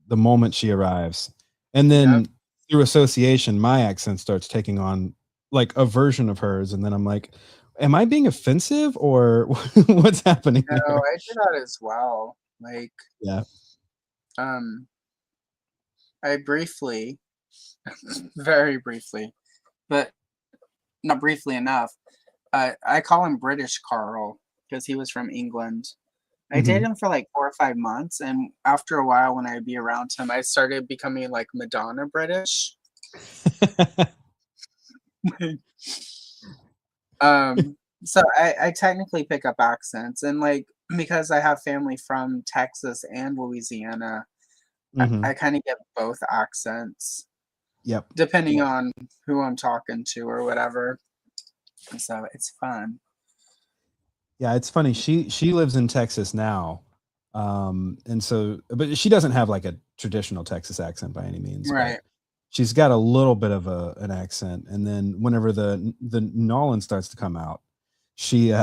the moment she arrives, and then through association, my accent starts taking on like a version of hers, and then I'm like, am I being offensive or what's happening
No,
here?
I do that as well. Like,
Yeah.
I briefly, very briefly, but not briefly enough. I call him British Carl because he was from England. I dated him for like 4 or 5 months, and after a while, when I'd be around him, I started becoming like Madonna British. So I technically pick up accents, and like because I have family from Texas and Louisiana, I kind of get both accents.
Yep.
Depending on who I'm talking to or whatever. So it's fun.
Yeah, it's funny. She lives in Texas now. And so but she doesn't have like a traditional Texas accent by any means.
Right.
She's got a little bit of an accent, and then whenever the Nolan starts to come out, she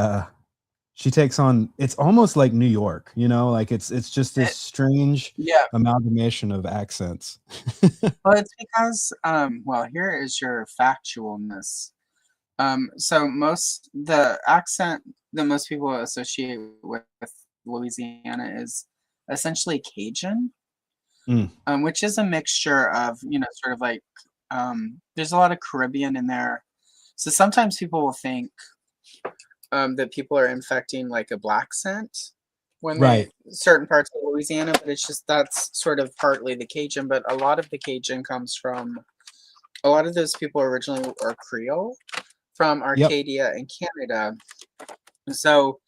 takes on, it's almost like New York, like it's just this strange amalgamation of accents.
Well, it's because well, here is your factualness. So the accent that most people associate with Louisiana is essentially Cajun, which is a mixture of, sort of like there's a lot of Caribbean in there. So sometimes people will think that people are infecting like a black scent when they certain parts of Louisiana, but it's just that's sort of partly the Cajun, but a lot of the Cajun comes from a lot of those people originally are Creole from Arcadia and Canada. So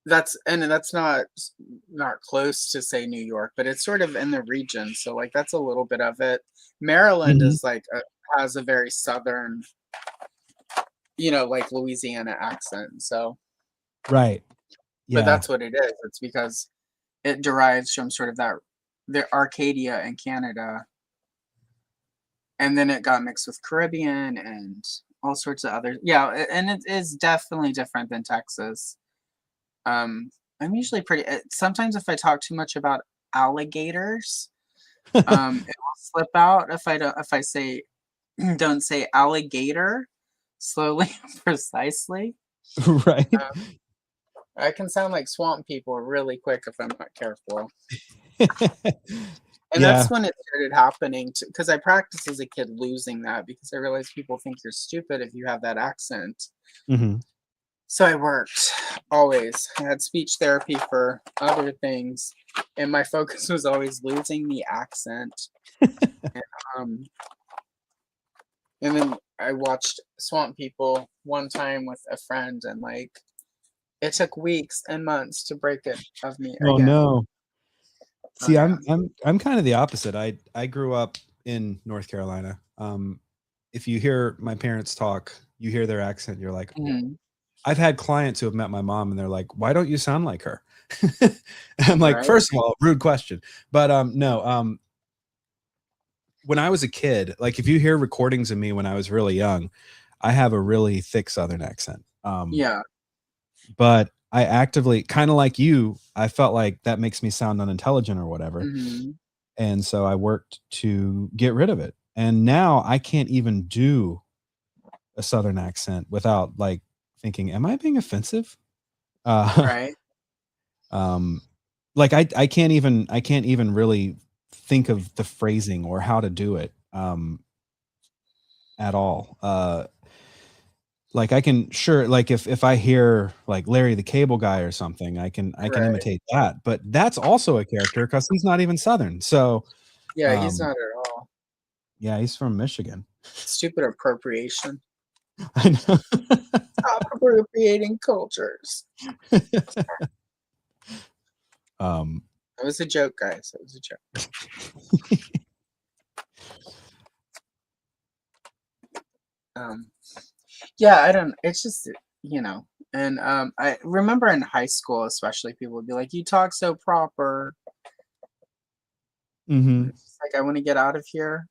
that's not close to say New York, but it's sort of in the region. So like that's a little bit of it. Maryland is like has a very southern, like Louisiana accent. So
right. Yeah.
But that's what it is. It's because it derives from sort of the Arcadia in Canada. And then it got mixed with Caribbean and all sorts of other. Yeah, and it is definitely different than Texas. I'm usually pretty. Sometimes if I talk too much about alligators, it will slip out if I don't. If I say don't say alligator slowly and precisely.
Right.
I can sound like swamp people really quick if I'm not careful. And that's when it started happening because I practiced as a kid losing that because I realized people think you're stupid if you have that accent. So I worked always. I had speech therapy for other things, and my focus was always losing the accent. And then I watched Swamp People one time with a friend, and like it took weeks and months to break it of me again.
Oh no. See, I'm kind of the opposite. I grew up in North Carolina. If you hear my parents talk, you hear their accent, you're like, I've had clients who have met my mom and they're like, why don't you sound like her? I'm like,
Right.
first of all, rude question. But no, when I was a kid, like if you hear recordings of me when I was really young, I have a really thick Southern accent.
Yeah.
But I actively, kind of like you, I felt like that makes me sound unintelligent or whatever.
Hmm.
And so I worked to get rid of it. And now I can't even do a Southern accent without like thinking, am I being offensive?
Right.
Like I can't even really think of the phrasing or how to do it at all. Like I can sure like if I hear like Larry the Cable Guy or something, I can
Right.
imitate that. But that's also a character because he's not even Southern. So
Yeah, he's not at all.
yeah, he's from Michigan.
Stupid appropriation.
I know.
Stop appropriating cultures. That was a joke, guys. That was a joke. Yeah, I don't. It's just and I remember in high school, especially, people would be like, "You talk so proper."
Mhm.
It's just like I want to get out of here.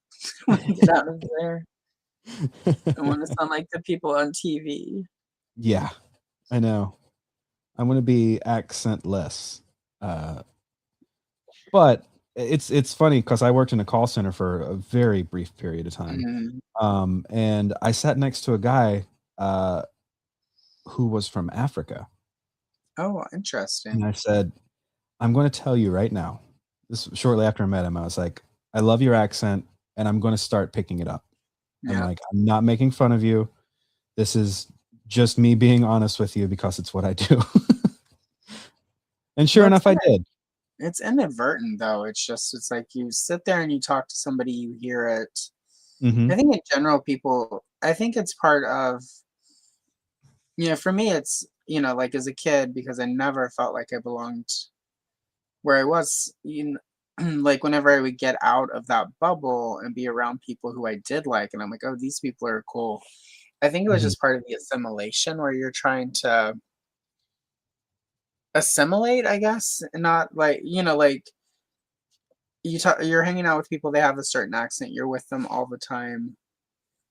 I want to get out of there. I want to sound like the people on TV.
Yeah, I know. I want to be accentless. But it's funny because I worked in a call center for a very brief period of time.
Mhm.
And I sat next to a guy who was from Africa.
Oh,
And
interesting.
I said, I'm going to tell you right now. This shortly after I met him, I was like, I love your accent and I'm going to start picking it up. I'm
Yeah.
like, I'm not making fun of you. This is just me being honest with you because it's what I do. And sure
Well,
enough, I did.
it's inadvertent though. It's like you sit there and you talk to somebody, you hear it.
Mhm.
I think in general, I think it's part of, for me, it's, like as a kid, because I never felt like I belonged where I was, like whenever I would get out of that bubble and be around people who I did like, and I'm like, oh, these people are cool. I think it was
Mhm.
just part of the assimilation where you're trying to assimilate, I guess, and not like, like you're hanging out with people, they have a certain accent, you're with them all the time.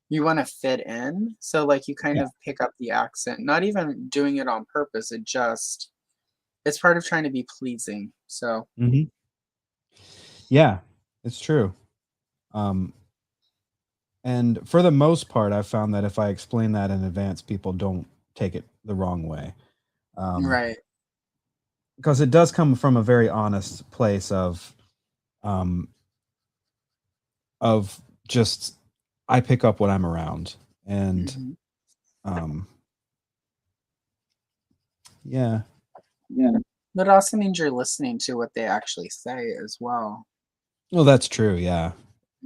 You want to fit in, so like you kind
Yeah.
of pick up the accent, not even doing it on purpose. It's part of trying to be pleasing. So
Mhm. Yeah, it's true. Um, and for the most part, I've found that if I explain that in advance, people don't take it the wrong way.
right,
Because it does come from a very honest place um, of just I pick up what I'm around, and
hmm
um, yeah,
yeah. But it also means you're listening to what they actually say as well.
well, that's true, yeah,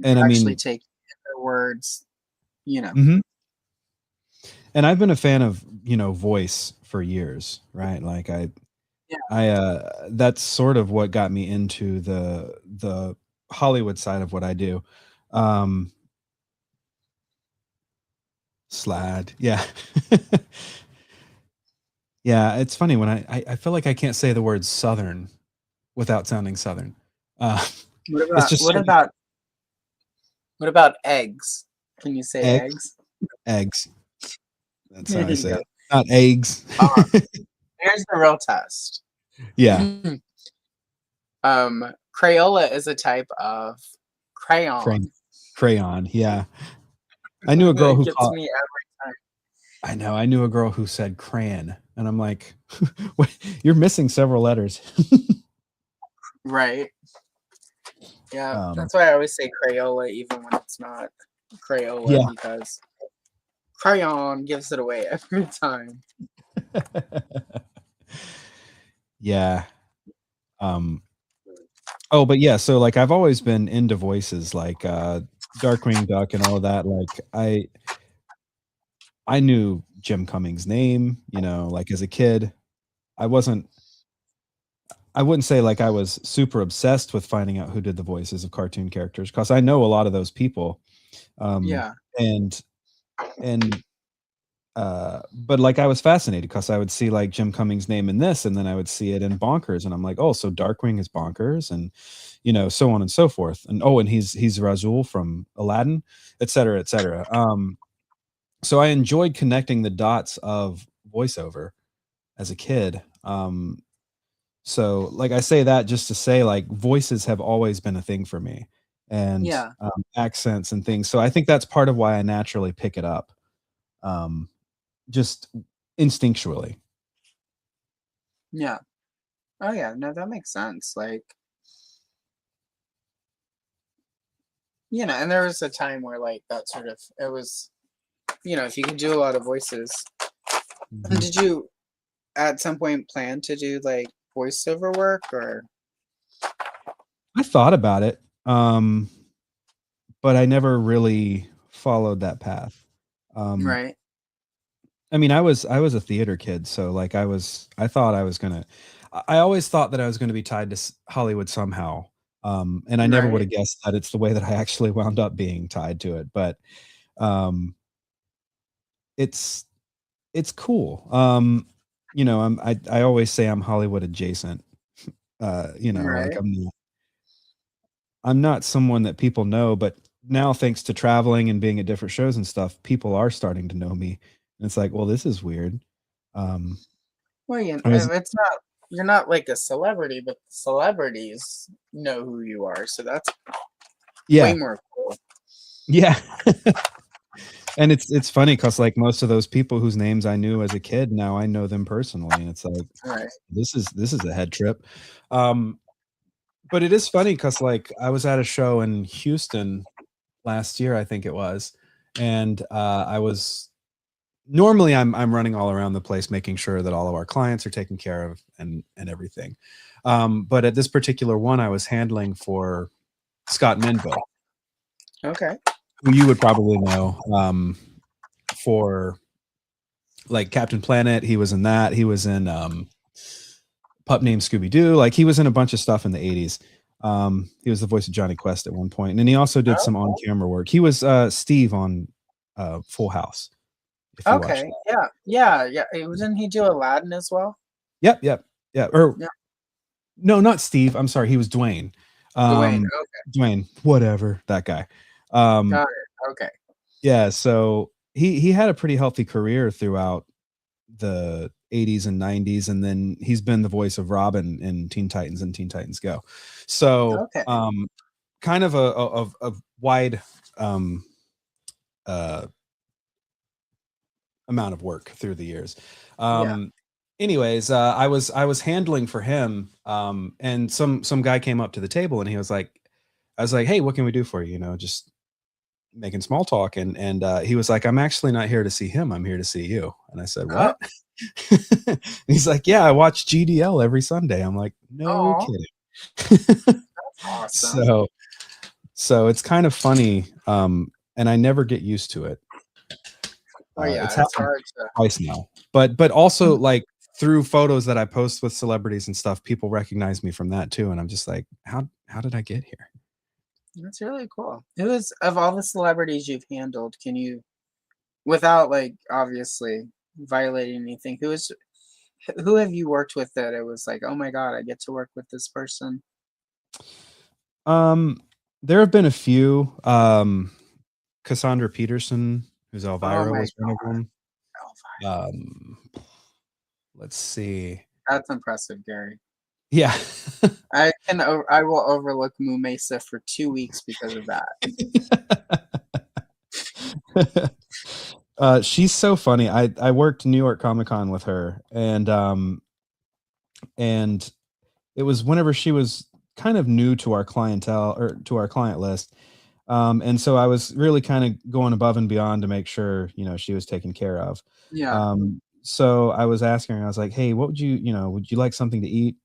and I
You're actually
mean,
taking in their words. You know.
mhm. And I've been a fan of voice for years, right? Like
Yeah.
that's sort of what got me into the Hollywood side of what I do. Um, Slide, yeah. Yeah, it's funny when I feel like I can't say the word Southern without sounding Southern. Uh,
What
it's
about
just
what
certain
about what about eggs? Can you say
eggs,
eggs?
eggs. That's
There
how I
you
say
go.
it. Not eggs.
Here's the real test.
Yeah,
Crayola is a type of crayon.
crayon. Yeah, I knew a girl
It
who
gets
called.
me every time.
I know. I knew a girl who said crayon, and I'm like, "Wait, you're missing several letters."
Right. Yeah.
um,
That's why I always say Crayola even when it's not Crayola,
yeah.
because crayon gives it away every time.
Yeah. Um, oh, but yeah. So like, I've always been into voices, like Darkwing Duck and all of that. Like, I knew Jim Cummings' name. Like as a kid, I wasn't. I wouldn't say like I was super obsessed with finding out who did the voices of cartoon characters because I know a lot of those people. Um,
Yeah.
and and but like I was fascinated because I would see like Jim Cummings' name in this, and then I would see it in Bonkers, and I'm like, oh, so Darkwing is Bonkers, and so on and so forth, and and he's Razul from Aladdin, et cetera, et cetera. So I enjoyed connecting the dots of voiceover as a kid. So like I say that just to say like voices have always been a thing for me, and
Yeah.
accents and things. So I think that's part of why I naturally pick it up. Just instinctually.
Yeah. Oh yeah, no, that makes sense. Like, and there was a time where like that sort of it was, if you could do a lot of voices.
Mhm.
Did you at some point plan to do like voiceover work or?
I thought about it, but I never really followed that path.
Right.
I mean, I was a theater kid, so like I thought I was gonna. I always thought that I was going to be tied to Hollywood somehow, and I never would
Right.
have guessed that it's the way that I actually wound up being tied to it. But um, it's it's cool. I always say I'm Hollywood adjacent. Like
Right.
I'm not someone that people know, but now thanks to traveling and being at different shows and stuff, people are starting to know me. And it's like, well, this is weird. Um,
Well,
I was,
it's not you're not like a celebrity, but celebrities know who you are, so that's way
yeah,
more cool.
yeah. And it's funny because like most of those people whose names I knew as a kid, now I know them personally, and it's like
Right.
this is a head trip. Um, but it is funny because like I was at a show in Houston last year, I think it was, and I was normally I'm running all around the place making sure that all of our clients are taken care of and everything. But at this particular one, I was handling for Scott Menville,
Okay.
who you would probably know for like Captain Planet. He was in that. He was in Pup Named Scooby Doo. Like he was in a bunch of stuff in the 80s. He was the voice of Johnny Quest at one point, and then he also did some on camera work. He was Steve on Full House. If you watched
Okay.
that.
Yeah. Didn't he do Aladdin as well?
Yep, yep, yeah. Or
Yeah.
no, not Steve. I'm sorry. He was Dwayne.
Dwayne.
Um, Dwayne, whatever that guy. Um,
Got it. Okay.
yeah. So he had a pretty healthy career throughout the 80s and 90s, and then he's been the voice of Robin in Teen Titans and Teen Titans Go. So
Okay.
kind of a wide uh, amount of work through the years.
Yeah.
Anyways, I was handling for him, and some guy came up to the table and he was like, I was like, hey, what can we do for you? Just making small talk, and he was like, I'm actually not here to see him, I'm here to see you. And I said,
Oh,
what? He's like, yeah, I watch GDL every Sunday. I'm like, no
oh,
kidding.
awesome.
So it's kind of funny, and I never get used to it.
Oh yeah,
It's
it's
happened
hard to.
twice now, but also like through photos that I post with celebrities and stuff, people recognize me from that too, and I'm just like, how did I get here?
That's really cool. Who is of all the celebrities you've handled? Can you, without like obviously violating anything, who have you worked with that it was like, oh my god, I get to work with this person?
Um, there have been a few. Cassandra Peterson, who's
Oh
Elvira,
my
was one of them.
god,
Um, let's see.
that's impressive, Gary.
Yeah.
I will overlook Moo Mesa for 2 weeks because of that.
She's so funny. I worked New York Comic Con with her, and it was whenever she was kind of new to our clientele or to our client list. And so I was really kind of going above and beyond to make sure, she was taken care of.
Yeah.
So I was asking her, I was like, hey, what would you like something to eat?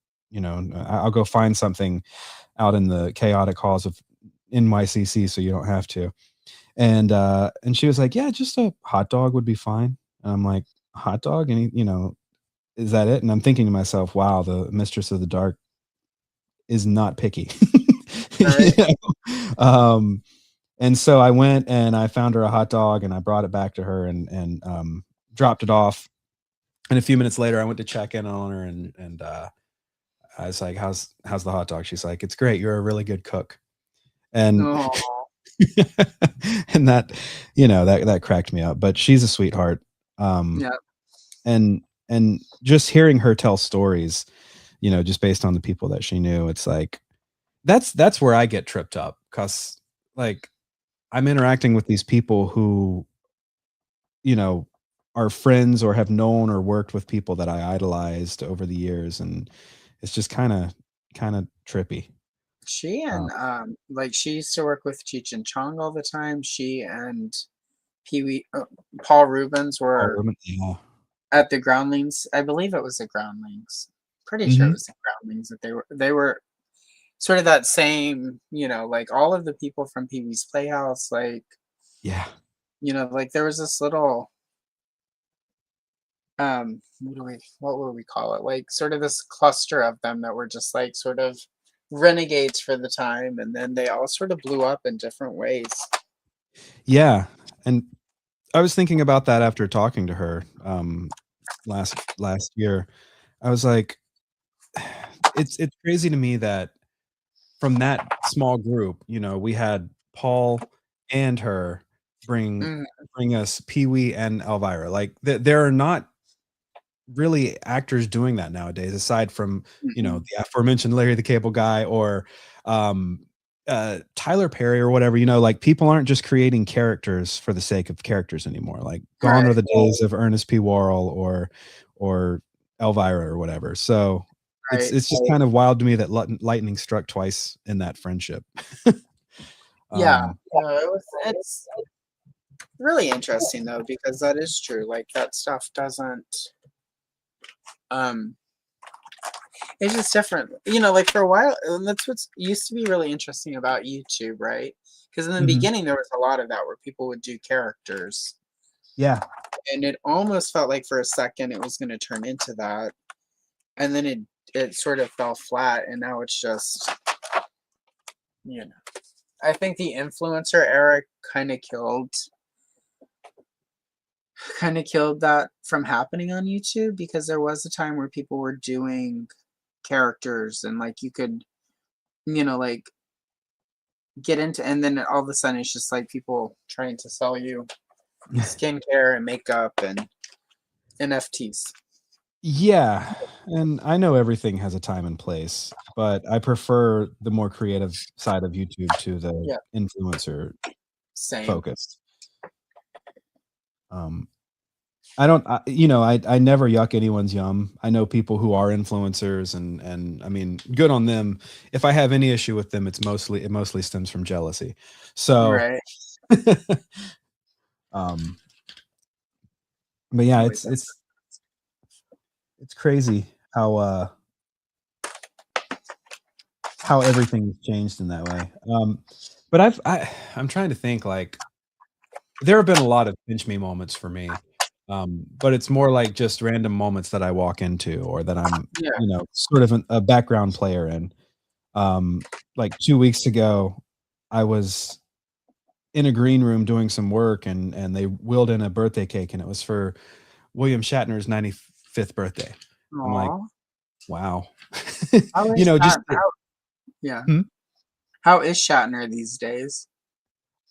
I'll go find something out in the chaotic halls of NYCC so you don't have to. And she was like, yeah, just a hot dog would be fine. And I'm like, hot dog? And is that it? And I'm thinking to myself, wow, the Mistress of the Dark is not picky.
Right.
And so I went and I found her a hot dog and I brought it back to her, and dropped it off, and a few minutes later, I went to check in on her, and I was like, "How's the hot dog?" She's like, "It's great. You're a really good cook." And
Oh,
and that, that cracked me up. But she's a sweetheart.
yeah.
And just hearing her tell stories, just based on the people that she knew, it's like that's where I get tripped up, because like I'm interacting with these people who, are friends or have known or worked with people that I idolized over the years, and it's just kind of trippy.
She and like she used to work with Cheech and Chong all the time. She and Pee Wee, Paul Rubens
Oh,
were
yeah.
at the Groundlings. I believe it was the Groundlings. Pretty sure it
Mhm.
was the Groundlings that they were sort of that same, like all of the people from Pee Wee's Playhouse, like,
Yeah.
like there was this little what would we call it? Like sort of this cluster of them that were just like sort of renegades for the time, and then they all sort of blew up in different ways.
Yeah. And I was thinking about that after talking to her last year. I was like, it's crazy to me that from that small group, we had Paul and her bring
Mm,
bring us Pee Wee and Elvira. Like there are not really actors doing that nowadays, aside from
mm-mm.
the aforementioned Larry the Cable Guy, or um Tyler Perry, or whatever. Like, people aren't just creating characters for the sake of characters anymore. Like, gone are
Right,
the days of Ernest P. Worrell or Elvira or whatever. So it's
right.
it's just kind of wild to me that lightning struck twice in that friendship.
Yeah,
um
no, it's really interesting though, because that is true. Like that stuff doesn't um it's just different. Like for a while, and that's what's used to be really interesting about YouTube, right? Because in the
mhm.
beginning there was a lot of that where people would do characters,
Yeah.
and it almost felt like for a second it was going to turn into that, and then it sort of fell flat, and now it's just you know I think the influencer era kind of killed that from happening on YouTube, because there was a time where people were doing characters, and like you could like get into, and then all of a sudden it's just like people trying to sell you skincare and makeup and NFTs.
Yeah, and I know everything has a time and place, but I prefer the more creative side of YouTube to the
Yeah,
influencer
same.
focused. Um, I don't, I never yuck anyone's yum. I know people who are influencers, and I mean, good on them. If I have any issue with them, it mostly stems from jealousy. So,
Right.
um, but yeah,
Always
it's crazy how everything's changed in that way. But I'm trying to think, like, there have been a lot of pinch me moments for me. But it's more like just random moments that I walk into, or that I'm,
yeah.
sort of a background player in. Like 2 weeks ago, I was in a green room doing some work, and they wheeled in a birthday cake, and it was for William Shatner's 95th birthday. I'm like,
Aw.
wow.
How is
Just
yeah.
hmm?
How is Shatner these days?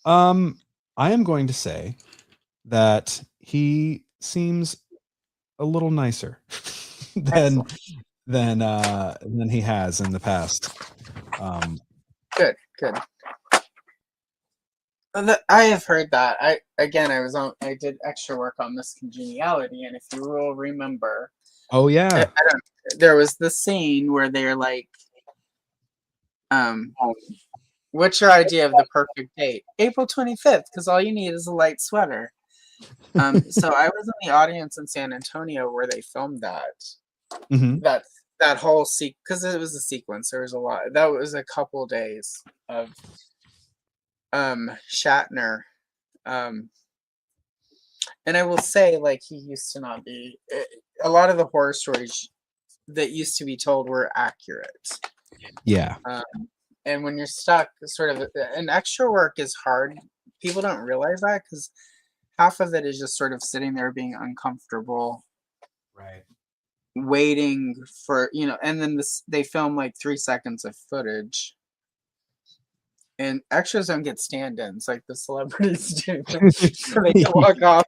um I am going to say that he seems a little nicer than
Excellent.
than he has in the past. Um,
Good, good. I have heard that. I did extra work on this Congeniality, and if you will remember,
oh
I
yeah.
don't, there was the scene where they're like, um, "What's your idea of the perfect date?" April 25th, because all you need is a light sweater. So I was in the audience in San Antonio where they filmed
Hmm.
that that whole because it was a sequence. There was a lot. That was a couple days of Shatner. Um, and I will say, like, he used to not be. A lot of the horror stories that used to be told were accurate.
Yeah.
Um, and when you're stuck, sort of, an extra work is hard. People don't realize that, because half of it is just sort of sitting there being uncomfortable,
Right.
waiting for, and then they film like 3 seconds of footage. And extras don't get stand-ins like the celebrities do. So they can walk off,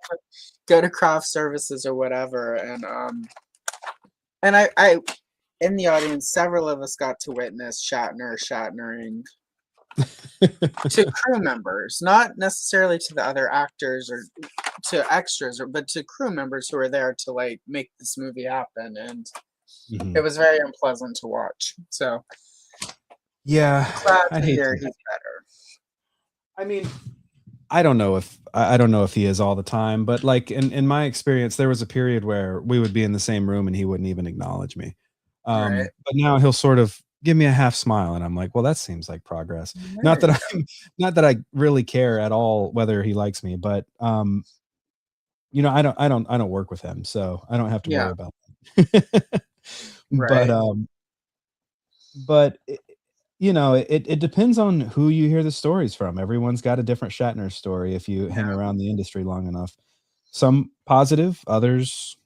go to craft services or whatever. And I in the audience, several of us got to witness Shatnering to crew members, not necessarily to the other actors or to extras, but to crew members who were there to like make this movie happen. And it was very unpleasant to watch. So
yeah,
glad
I
to
hate
hear
to.
he's better.
I mean, I don't know if he is all the time, but like in my experience, there was a period where we would be in the same room and he wouldn't even acknowledge me.
Right.
But now he'll sort of give me a half smile, and I'm like, well, that seems like progress. Not that I really care at all whether he likes me, but I don't work with him, so I don't have to worry about that.
Right.
But it depends on who you hear the stories from. Everyone's got a different Shatner story if you hang around the industry long enough. Some positive, others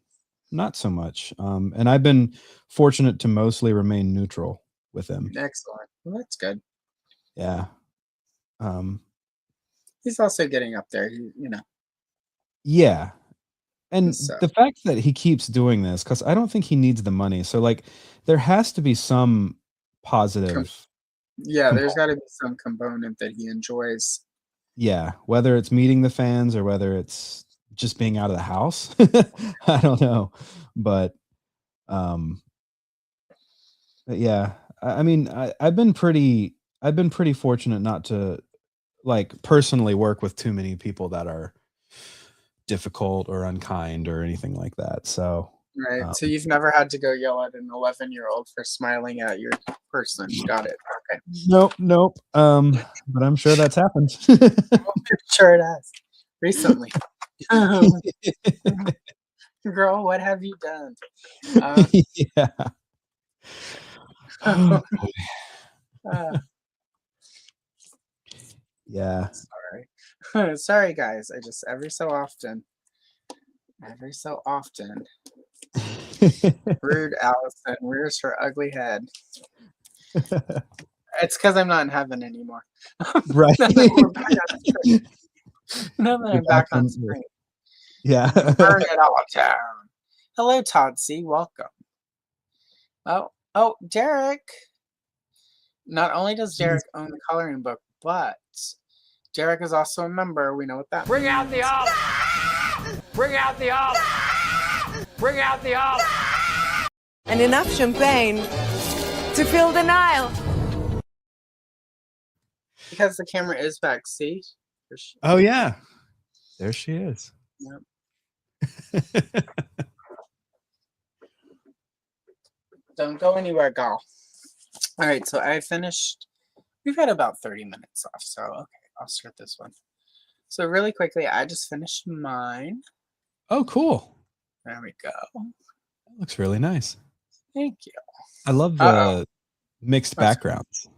not so much. And I've been fortunate to mostly remain neutral with him.
Excellent. Well, that's good.
Yeah.
He's also getting up there,
Yeah. And
So.
the fact that he keeps doing this, because I don't think he needs the money. So like there has to be some positive.
There's got to be some component that he enjoys.
Yeah, whether it's meeting the fans or whether it's just being out of the house. I don't know. But yeah, I mean, I've been pretty fortunate not to like personally work with too many people that are difficult or unkind or anything like that. So
Right. So you've never had to go yell at an 11-year-old for smiling at your person. Got it. Okay.
Nope. But I'm sure that's happened.
Sure it has. Recently. Girl, what have you done?
Yeah. Yeah.
Sorry. Sorry, guys. I just every so often. Rude Allison rears her ugly head. It's because I'm not in heaven anymore.
Right.
Now that I'm back on screen.
Yeah.
Burn it all down. Hello, Todd C. Welcome. Oh, Derek. Not only does Derek own the coloring book, but Derek is also a member. We know what that
Bring
means.
out the olive! Bring out the olive! Bring out the olive!
And enough champagne to fill the Nile.
Because the camera is back, see?
Oh yeah. There she is.
Yep. Don't go anywhere, gal. All right, so I finished. We've got about 30 minutes off, so okay, I'll start this one. So really quickly, I just finished mine.
Oh, cool.
There we go.
That looks really nice.
Thank you.
I love the mixed backgrounds.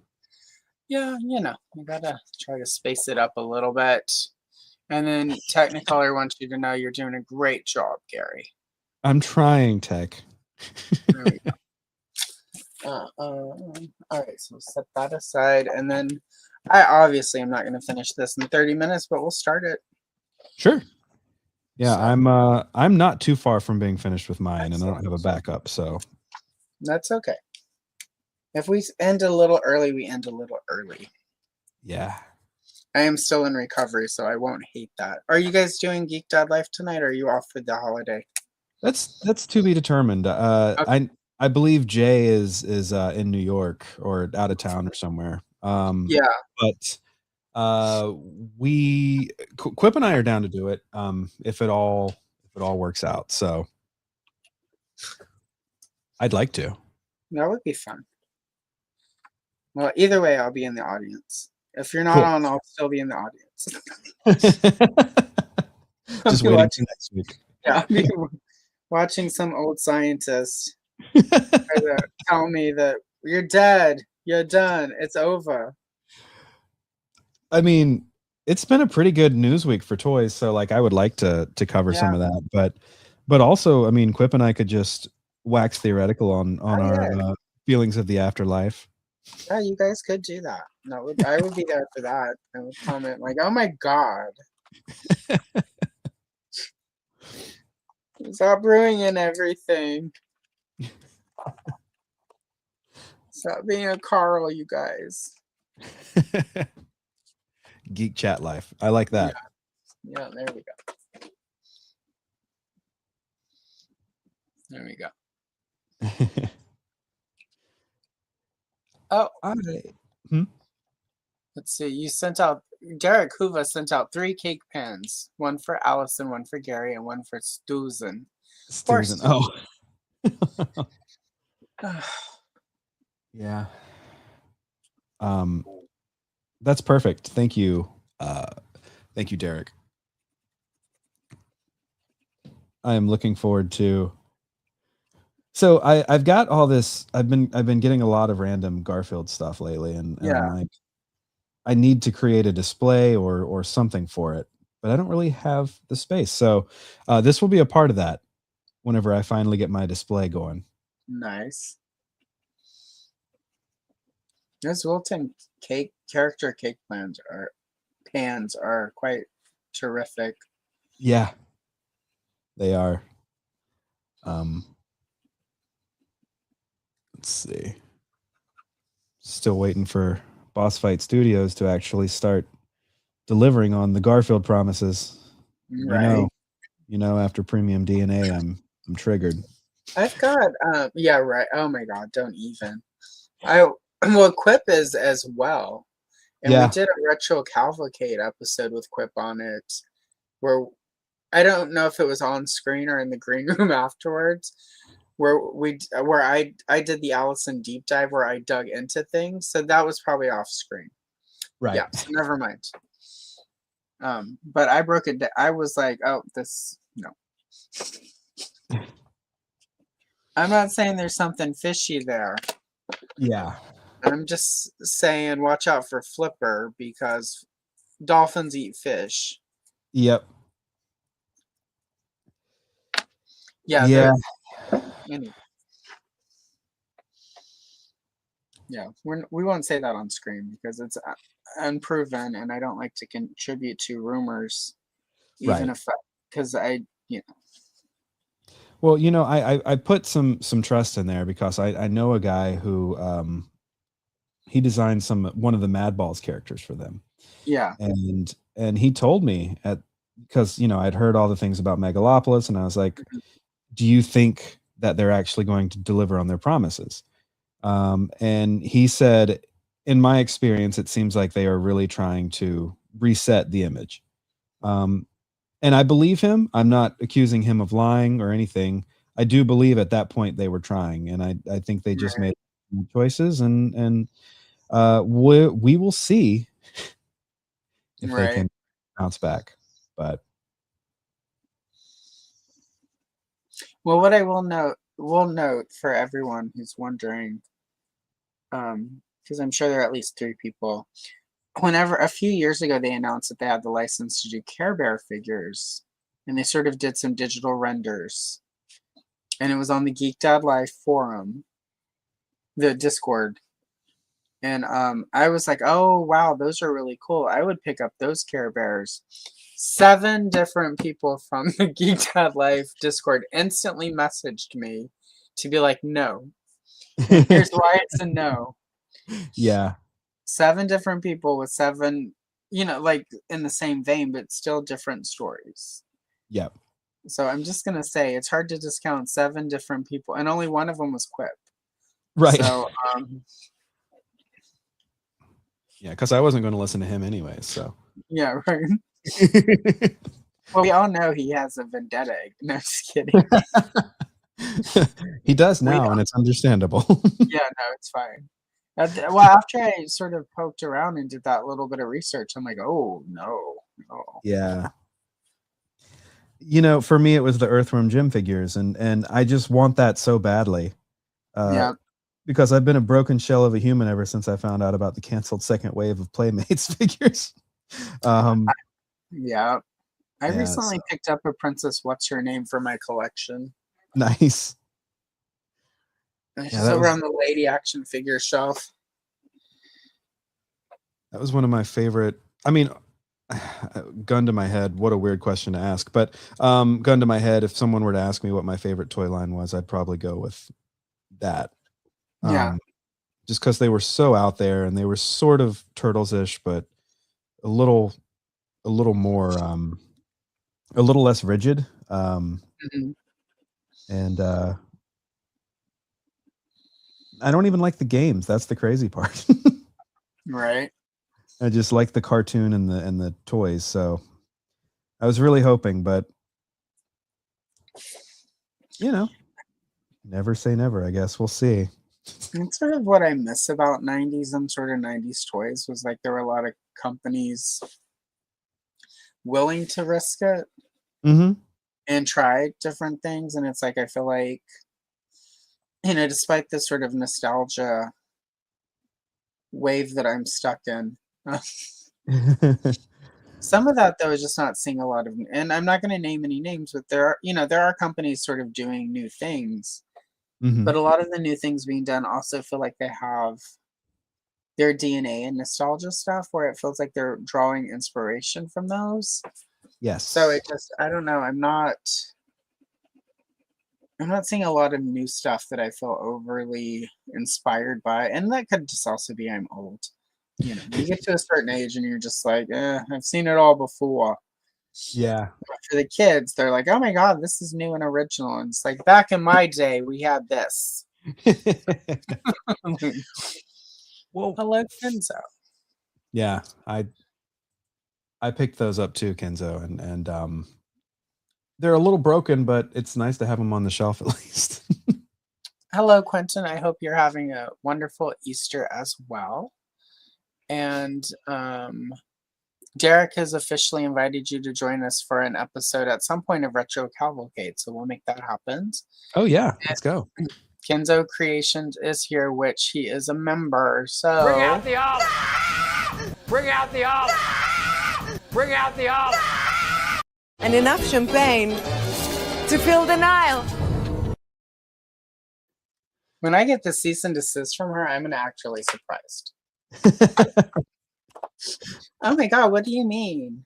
Yeah, you gotta try to space it up a little bit. And then Technicolor wants you to know you're doing a great job, Gary.
I'm trying, Tech.
There we go. All right, so set that aside, and then I'm not going to finish this in 30 minutes, but we'll start it.
Sure. Yeah, so, I'm not too far from being finished with mine, and I don't have a backup, so
that's okay. If we end a little early, we end a little early.
Yeah.
I am still in recovery, so I won't hate that. Are you guys doing Geek Dad Life tonight, or are you off for the holiday?
That's to be determined. Okay. I believe Jay is in New York or out of town or somewhere.
Yeah.
But Quip and I are down to do it if it all works out. So I'd like to.
That would be fun. Well, either way, I'll be in the audience. If you're not on, I'll still be in the audience.
Just waiting till next week.
Yeah, I'll be watching some old scientist tell me that you're dead, you're done, it's over.
I mean, it's been a pretty good news week for toys. So like I would like to cover some
Yeah.
of that, but also, I mean, Quip and I could just wax theoretical on
Oh,
our
yeah.
feelings of the afterlife.
Yeah, you guys could do that. I would be there for that. I would comment like, "Oh my god, stop ruining everything. Stop being a Carl, you guys."
Geek chat life. I like that.
Yeah, there we go. There we go. Oh, let's see. You sent out Derek Hoover sent out 3 cake pans, one for Allison, one for Gary, and one for Susan.
Susan. Oh. Yeah. That's perfect. Thank you. Thank you, Derek. I am looking forward to. So I've got all this. I've been getting a lot of random Garfield stuff lately, and I'm like, I need to create a display or something for it, but I don't really have the space. So this will be a part of that whenever I finally get my display going.
Nice. Those Wilton character cake pans are quite terrific.
Yeah, they are. Let's see. Still waiting for Boss Fight Studios to actually start delivering on the Garfield promises.
Right.
You know, after Premium DNA, I'm triggered.
I've got yeah, right. Oh my god, don't even. Well, Quip is as well. And we did a retro cavalcade episode with Quip on it, where I don't know if it was on screen or in the green room afterwards, where I did the Allison deep dive where I dug into things. So that was probably off screen.
Right.
Yeah, so never mind. But I broke it down. I was like, oh, this no. I'm not saying there's something fishy there.
Yeah.
I'm just saying watch out for Flipper because dolphins eat fish.
Yep.
Yeah.
Yeah.
Anyway. Yeah, we won't say that on screen because it's unproven, and I don't like to contribute to rumors, even if because
Well, you know, I put some trust in there because I know a guy who he designed one of the Madballs characters for them.
Yeah.
And he told me because you know I'd heard all the things about Megalopolis, and I was like, do you think that they're actually going to deliver on their promises? And he said, in my experience, it seems like they are really trying to reset the image. And I believe him. I'm not accusing him of lying or anything. I do believe at that point they were trying, and I think they just made choices, and we will see if they can bounce back. But
well, what I will note for everyone who's wondering, because I'm sure there are at least 3 people. Whenever a few years ago they announced that they had the license to do Care Bear figures, and they sort of did some digital renders, and it was on the Geek Dad Live forum, the Discord, and I was like, oh wow, those are really cool. I would pick up those Care Bears. 7 different people from the Geek Dad Live Discord instantly messaged me to be like, no. Here's why it's a no.
Yeah.
7 different people with 7, you know, like in the same vein, but still different stories.
Yep.
So I'm just going to say it's hard to discount 7 different people, and only one of them was Quip.
Right.
So,
yeah, because I wasn't going to listen to him anyway, so.
Yeah, right. Well, we all know he has a vendetta. No, just kidding.
He does now, and it's understandable.
Yeah, no, it's fine. Well, after I sort of poked around and did that little bit of research, I'm like, oh, no.
Yeah. You know, for me, it was the Earthworm Jim figures, and I just want that so badly.
Yeah.
Because I've been a broken shell of a human ever since I found out about the canceled second wave of Playmates figures.
Yeah. I
Yeah,
recently picked up a Princess What's Her Name for my collection.
nice.
And
Yeah,
she's over on the lady action figure shelf.
that was one of my favorite. I mean, gun to my head, what a weird question to ask. But gun to my head, if someone were to ask me what my favorite toy line was, I'd probably go with that.
Yeah.
Just because they were so out there and they were sort of turtles-ish, but a little more, a little less rigid.
Mhm.
And I don't even like the games. That's the crazy part.
Right.
I just like the cartoon and the toys. So I was really hoping, but never say never. I guess we'll see.
That's sort of what I miss about 90s and sort of 90s toys was like there were a lot of companies willing to risk it
Mm-hmm.
and try different things. And it's like I feel like, despite this sort of nostalgia wave that I'm stuck in, some of that though is just not seeing a lot of, and I'm not going to name any names, but there are companies sort of doing new things,
Mm-hmm.
but a lot of the new things being done also feel like they have their DNA and nostalgia stuff where it feels like they're drawing inspiration from those.
Yes.
So I don't know. I'm not seeing a lot of new stuff that I feel overly inspired by. And that could just also be I'm old. You get to a certain age and you're just like, I've seen it all before.
Yeah.
But for the kids, they're like, oh my God, this is new and original. And it's like, back in my day, we had this.
Well,
hello, Kenzo.
Yeah, I picked those up too, Kenzo, and they're a little broken, but it's nice to have them on the shelf at least.
Hello, Quentin. I hope you're having a wonderful Easter as well. And Derek has officially invited you to join us for an episode at some point of Retro Cavalcade, so we'll make that happen.
Oh yeah, let's go.
Kenzo Creations is here, which he is a member. So
Bring out the olive! Bring out the olive! Bring out the olive!
And enough champagne to fill the Nile.
when I get the cease and desist from her, I'm actually surprised. Oh my God, what do you mean?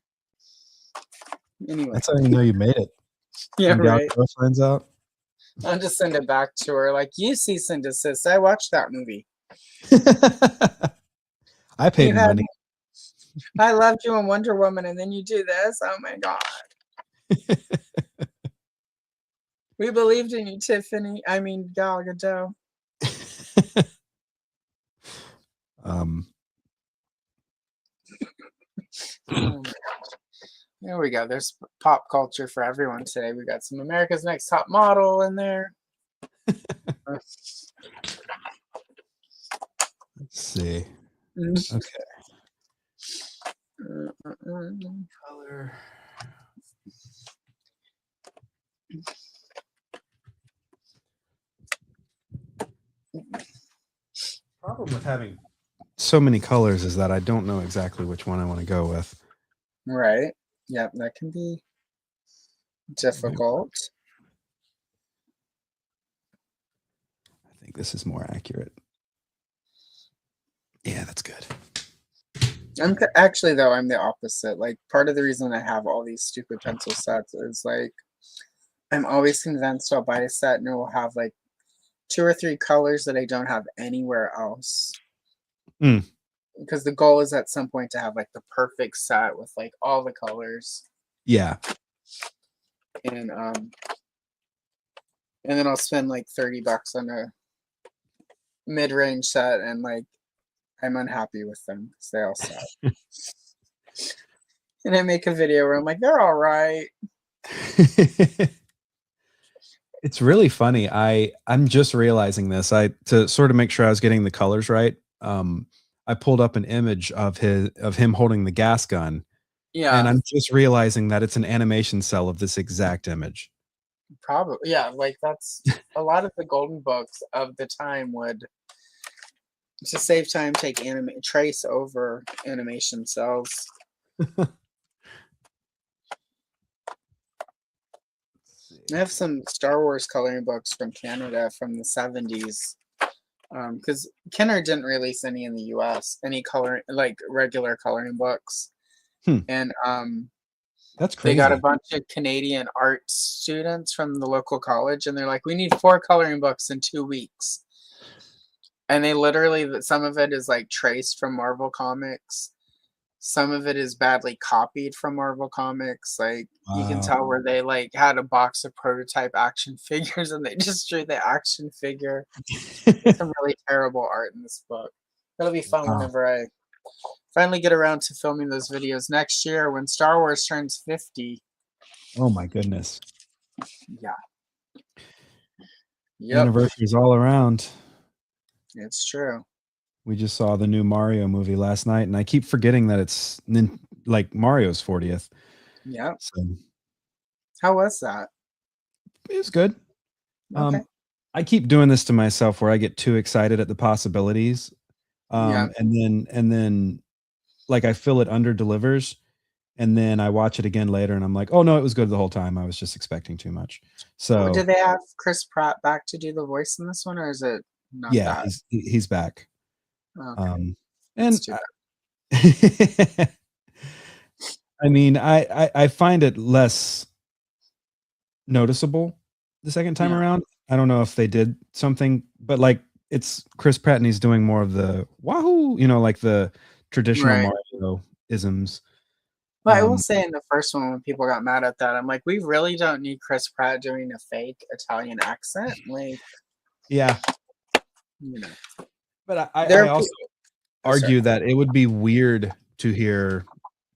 Anyway.
That's how you know you made it.
Yeah, right.
Finds out.
I'll just send it back to her. Like, you cease and desist. I watched that movie.
I paid money.
I loved you in Wonder Woman, and then you do this. Oh my God. We believed in you, Tiffany. I mean, Gal Gadot. Oh my gosh. There we go. There's pop culture for everyone today. We got some America's Next Top Model in there.
Let's see.
Okay.
Color. Problem with having so many colors is that I don't know exactly which one I want to go with.
Right. Yep, that can be difficult.
I think this is more accurate. Yeah, that's good.
Actually, though, I'm the opposite. Like, part of the reason I have all these stupid pencil sets is like, I'm always convinced I'll buy a set and it will have like 2 or 3 colors that I don't have anywhere else. Because the goal is at some point to have like the perfect set with like all the colors.
Yeah.
And then I'll spend like $30 on a mid-range set and like I'm unhappy with them because they all suck. And I make a video where I'm like, they're all right.
It's really funny. I'm just realizing this. To sort of make sure I was getting the colors right. I pulled up an image of him holding the gas gun.
Yeah.
And I'm just realizing that it's an animation cell of this exact image.
Probably. Yeah, like that's a lot of the golden books of the time would, to save time, take trace over animation cells. I have some Star Wars coloring books from Canada from the 70s. Because Kenner didn't release any in the US, any color like regular coloring books.
Hmm.
And
That's
they
crazy.
got a bunch of Canadian art students from the local college, and they're like, we need 4 coloring books in 2 weeks. And they literally, some of it is like traced from Marvel Comics. Some of it is badly copied from Marvel Comics. Like you can
Wow.
tell where they like had a box of prototype action figures and they just drew the action figure. There's some really terrible art in this book. It'll be fun
Wow.
whenever I finally get around to filming those videos next year when Star Wars turns 50.
Oh my goodness.
Yeah. Yep.
Anniversaries all around.
It's true.
We just saw the new Mario movie last night, and I keep forgetting that it's like Mario's 40th.
Yeah.
So
How was that?
it was good.
Okay.
I keep doing this to myself where I get too excited at the possibilities.
Yeah.
And then like I feel it under delivers, and then I watch it again later and I'm like, oh no, it was good the whole time. I was just expecting too much. So
Did they have Chris Pratt back to do the voice in this one, or is it not
yeah,
that?
he's back.
Okay.
And
That's too bad.
I mean, I find it less noticeable the second time
Yeah.
around. I don't know if they did something, but like it's Chris Pratt and he's doing more of the wahoo, like the traditional
Right.
Mario isms.
But I will say in the first one, when people got mad at that, I'm like, we really don't need Chris Pratt doing a fake Italian accent. Like,
Yeah. But I also argue that it would be weird to hear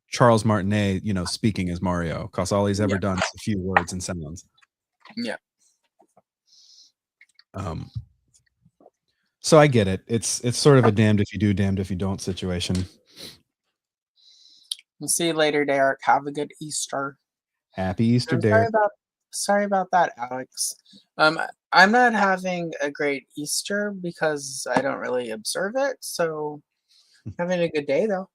Charles Martinet, speaking as Mario, because all he's ever done is a few words and sounds.
Yeah.
So I get it. It's sort of a damned if you do, damned if you don't situation.
We'll see you later, Derek. Have a good Easter.
Happy Easter,
I'm
Derek.
sorry about that, Alex. I'm not having a great Easter because I don't really observe it. So having a good day though.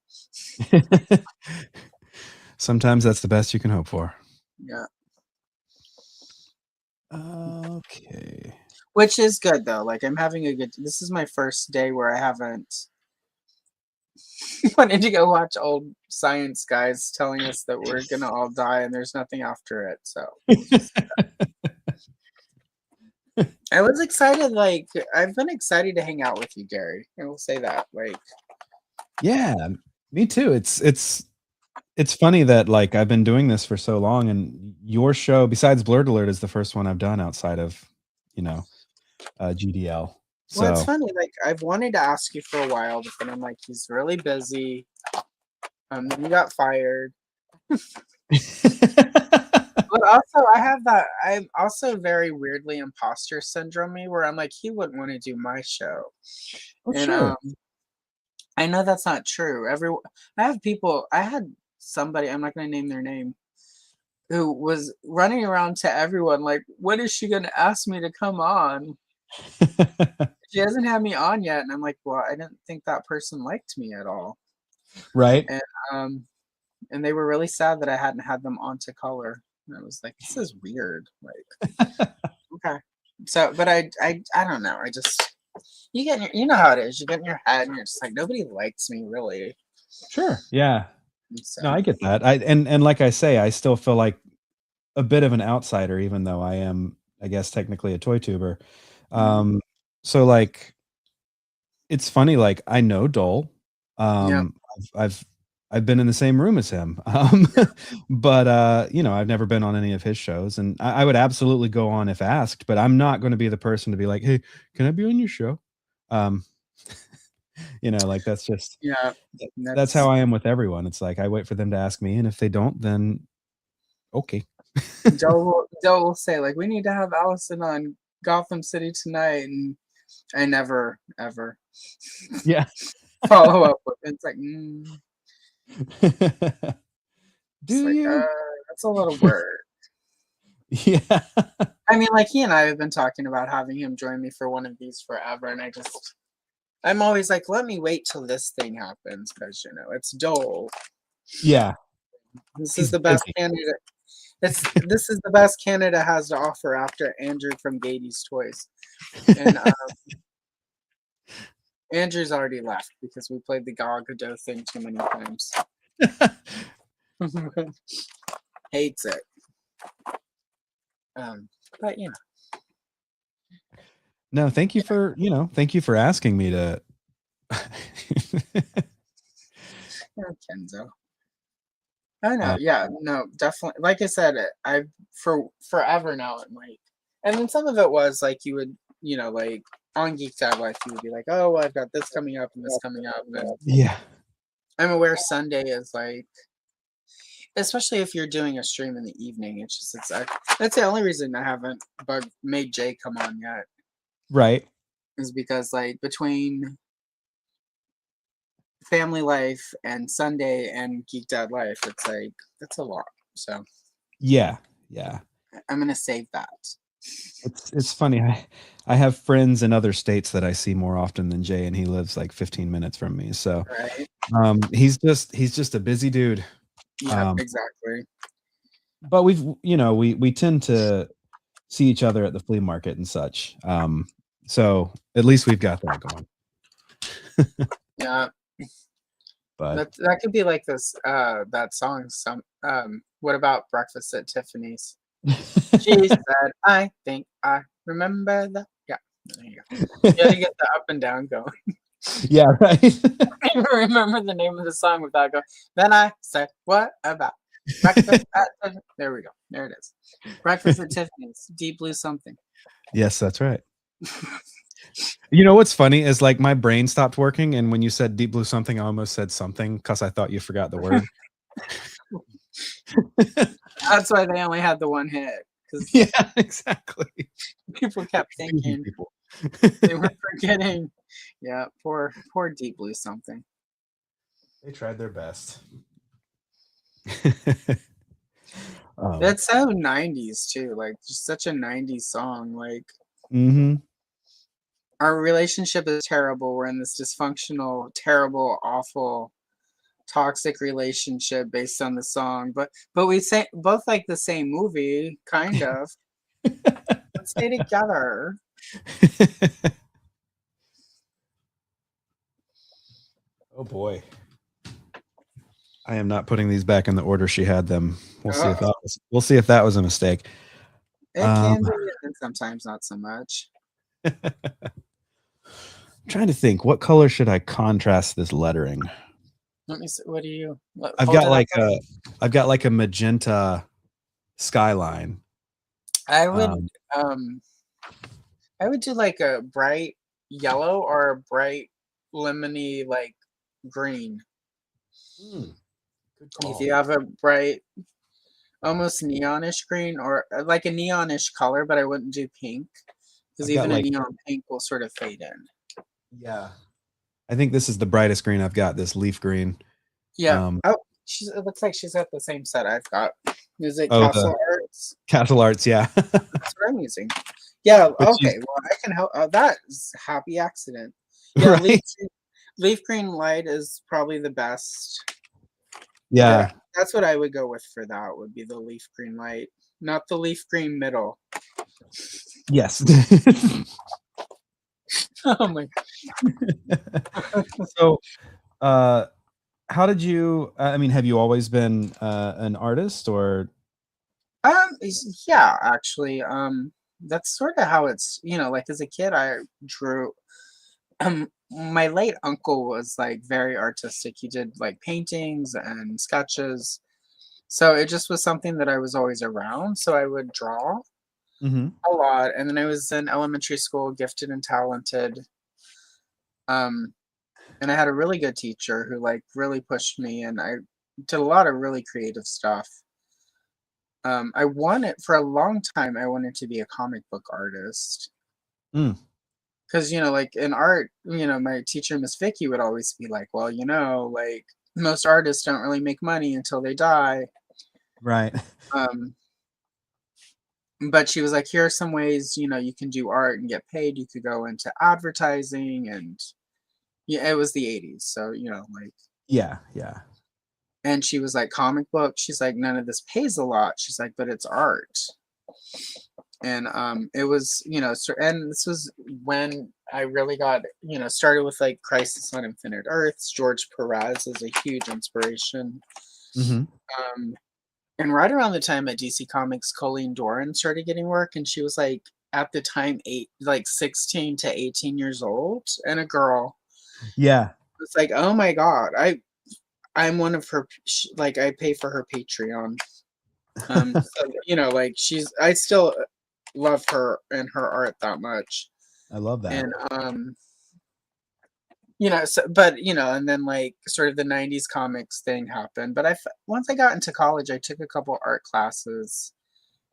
Sometimes that's the best you can hope for.
Yeah.
Okay.
Which is good though. Like I'm having a good. This is my first day where I haven't wanted to go watch old science guys telling us that we're gonna all die and there's nothing after it. So I was excited. Like I've been excited to hang out with you, Gary. I will say that. Like,
yeah, me too. It's funny that like I've been doing this for so long, and your show, besides Blurred Alert, is the first one I've done outside of GDL. So
well, it's funny. Like I've wanted to ask you for a while, but then I'm like, he's really busy. You got fired. But also, I have that. I'm also very weirdly imposter syndrome-y, where I'm like, he wouldn't want to do my show, and
sure.
I know that's not true. I have people. I had somebody. I'm not going to name their name, who was running around to everyone like, "When is she going to ask me to come on?" She hasn't had me on yet, and I'm like, "Well, I didn't think that person liked me at all."
Right.
And they were really sad that I hadn't had them on to color. And I was like, this is weird. Like, okay. So, but I don't know. I just, you know how it is. You get in your head and you're just like, nobody likes me really.
Sure. Yeah.
So,
No, I get that. And like I say, I still feel like a bit of an outsider, even though I am, I guess, technically a toy tuber. So like, it's funny. Like I know Dole. I've been in the same room as him, but I've never been on any of his shows, and I would absolutely go on if asked. But I'm not going to be the person to be like, "Hey, can I be on your show?" Like that's just that's how I am with everyone. It's like I wait for them to ask me, and if they don't, then okay.
Joe will say like, "We need to have Allison on Gotham City tonight," and I never ever follow up with it. It's like.
Do you?
That's a little word.
Yeah.
I mean, like he and I have been talking about having him join me for one of these forever, and I'm always like, let me wait till this thing happens because it's Dole.
Yeah.
This
He's
is the best
busy.
Canada. This is the best Canada has to offer after Andrew from Gady's Toys, and Andrew's already left because we played the Gal Gadot thing too many times. Hates it. But you know.
No, thank you for asking me to.
Yeah, Kenzo. I know. Yeah, no, definitely. Like I said, I've for forever now. I'm like, and then some of it was like you would, like on Geek Dad Life, you would be like, oh, well, I've got this coming up and this coming up, and
Yeah.
I'm aware Sunday is like, especially if you're doing a stream in the evening. That's the only reason I haven't made Jay come on yet.
Right.
Is because like between family life and Sunday and Geek Dad Life, it's like that's a lot. So
Yeah.
I'm gonna save that.
It's funny. I have friends in other states that I see more often than Jay, and he lives like 15 minutes from me. So
Right.
he's just a busy dude.
Yeah, exactly.
But we tend to see each other at the flea market and such. So at least we've got that going.
Yeah.
But
That could be like this that song what about Breakfast at Tiffany's? She said, I think I remember that. Yeah. There you go. You gotta get the up and down going.
Yeah, right.
I don't remember the name of the song without going. Then I said, what about Breakfast at Tiffany's? There we go. There it is. Breakfast at Tiffany's. Deep Blue something.
Yes, that's right. You know what's funny is like my brain stopped working, and when you said Deep Blue something, I almost said something because I thought you forgot the word.
That's why they only had the one hit.
Yeah, exactly.
People kept thinking they were forgetting. Yeah, poor Deep Blue something.
They tried their best.
That's so 90s too, like just such a 90s song. Like our relationship is terrible. We're in this dysfunctional, terrible, awful, toxic relationship based on the song. But we say both like the same movie, kind of. Let's stay together.
Oh boy. I am not putting these back in the order she had them. We'll see if that was a mistake.
It can be, and sometimes not so much.
I'm trying to think, what color should I contrast this lettering?
Let me see. What do you?
I've got like a magenta skyline.
I would do like a bright yellow or a bright lemony like green. If you have a bright, almost neonish green or like a neonish color, but I wouldn't do pink because even a neon pink will sort of fade in.
Yeah. I think this is the brightest green I've got, this leaf green.
Yeah. It looks like she's got the same set I've got. Is it Castle Arts?
Castle Arts, yeah.
That's what I'm using. Yeah, okay. Well, I can help. That is a happy accident. Yeah, right? Leaf green light is probably the best.
Yeah.
That's what I would go with for that, would be the leaf green light, not the leaf green middle.
Yes.
Oh my God.
So, how did you, have you always been an artist or?
Yeah, actually, that's sort of how it's, like as a kid, I drew, my late uncle was like very artistic. He did like paintings and sketches. So it just was something that I was always around. So I would draw a lot. And then I was in elementary school, gifted and talented. And I had a really good teacher who like really pushed me, and I did a lot of really creative stuff. I wanted, for a long time, I wanted to be a comic book artist. Because, like in art, my teacher, Miss Vicky, would always be like, well, like most artists don't really make money until they die.
Right.
But she was like, here are some ways, you can do art and get paid. You could go into advertising, and yeah, it was the 80s. So, like.
Yeah.
And she was like, comic book. She's like, none of this pays a lot. She's like, but it's art. And it was, you know, and this was when I really got, you know, started with like Crisis on Infinite Earths. George Perez is a huge inspiration. And right around the time at DC Comics, Colleen Doran started getting work, and she was like at the time 16 to 18 years old, and a girl.
Yeah.
It's like, oh my God, I'm one of her, like I pay for her Patreon. So, you know, like I still love her and her art that much.
I love that.
And you know, so, but you know, and then like sort of the 90s comics thing happened. But once I got into college, I took a couple art classes,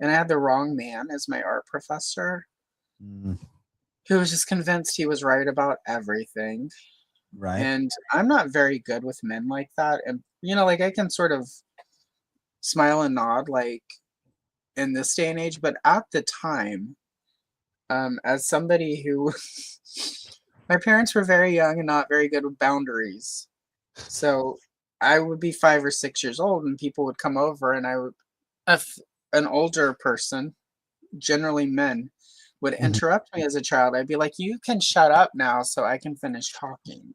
and I had the wrong man as my art professor, who was just convinced he was right about everything.
Right.
And I'm not very good with men like that. And you know, like I can sort of smile and nod like in this day and age, but at the time, as somebody who my parents were very young and not very good with boundaries. So I would be 5 or 6 years old, and people would come over, and I would, if an older person, generally men, would interrupt me as a child, I'd be like, you can shut up now so I can finish talking.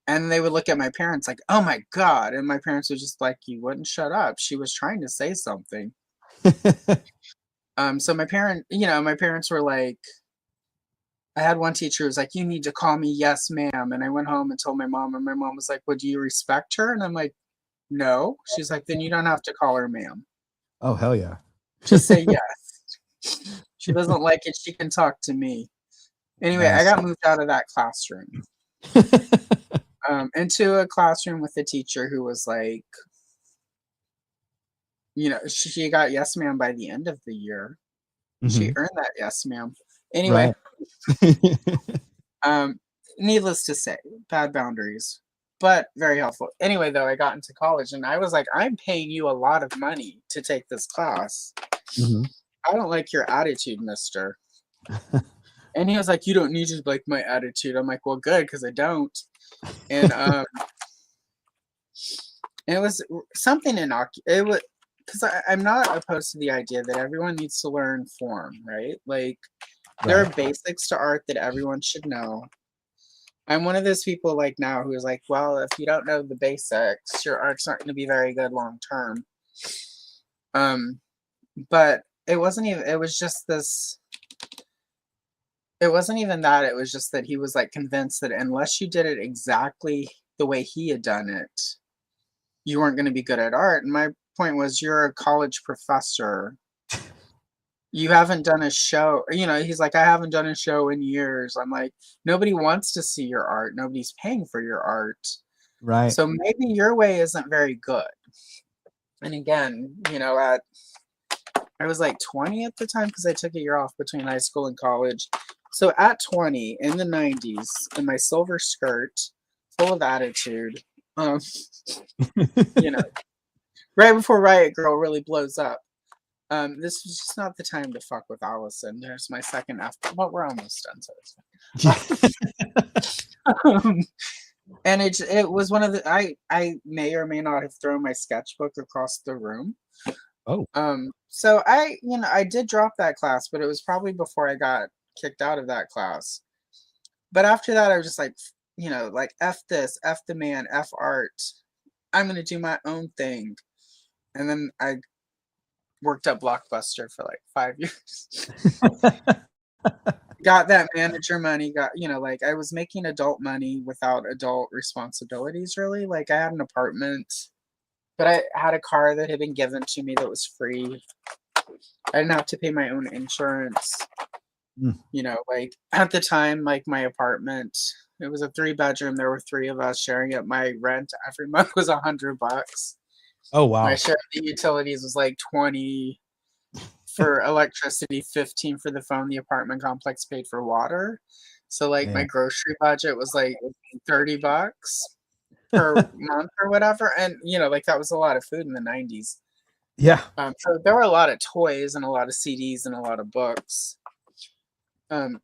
And they would look at my parents like, oh my God. And my parents were just like, you wouldn't shut up. She was trying to say something. So my parents were like, I had one teacher who was like, you need to call me yes, ma'am. And I went home and told my mom, and my mom was like, well, do you respect her? And I'm like, no. She's like, then you don't have to call her ma'am.
Oh, hell yeah.
Just say yes. She doesn't like it. She can talk to me. Anyway, I got moved out of that classroom into a classroom with a teacher who was like, you know, she got yes, ma'am by the end of the year. She earned that yes, ma'am. Anyway, needless to say, bad boundaries, but very helpful. Anyway, though, I got into college, and I was like, I'm paying you a lot of money to take this class. I don't like your attitude, mister. And he was like, you don't need to like my attitude. I'm like, well, good, because I don't. And it was something it was, because I'm not opposed to the idea that everyone needs to learn form, right? Like, there are basics to art that everyone should know. I'm one of those people like now who's like, well, if you don't know the basics, your art's not going to be very good long term. But it wasn't even, it was just this, it wasn't even that, it was just that he was like convinced that unless you did it exactly the way he had done it, you weren't going to be good at art. And my point was, you're a college professor. You haven't done a show, you know, he's like, I haven't done a show in years. I'm like, nobody wants to see your art. Nobody's paying for your art.
Right.
So maybe your way isn't very good. And again, you know, I was like 20 at the time because I took a year off between high school and college. So at 20 in the 90s, in my silver skirt, full of attitude, you know, right before Riot Girl really blows up. This was just not the time to fuck with Allison. There's my second F, but we're almost done, so it's fine. And it was one of the, I may or may not have thrown my sketchbook across the room.
Oh.
So I did drop that class, but it was probably before I got kicked out of that class. But after that, I was just like, you know, like, F this, F the man, F art. I'm going to do my own thing. And then I worked at Blockbuster for like 5 years. Got that manager money, got, you know, like I was making adult money without adult responsibilities, really. Like I had an apartment, but I had a car that had been given to me that was free. I didn't have to pay my own insurance. You know, like at the time, like my apartment, it was a 3-bedroom. There were 3 of us sharing it. My rent every month was $100.
Oh, wow.
My share of the utilities was like 20 for electricity, 15 for the phone. The apartment complex paid for water. So like my grocery budget was like $30 per month or whatever. And you know, like that was a lot of food in the 90s.
Yeah.
So there were a lot of toys and a lot of CDs and a lot of books.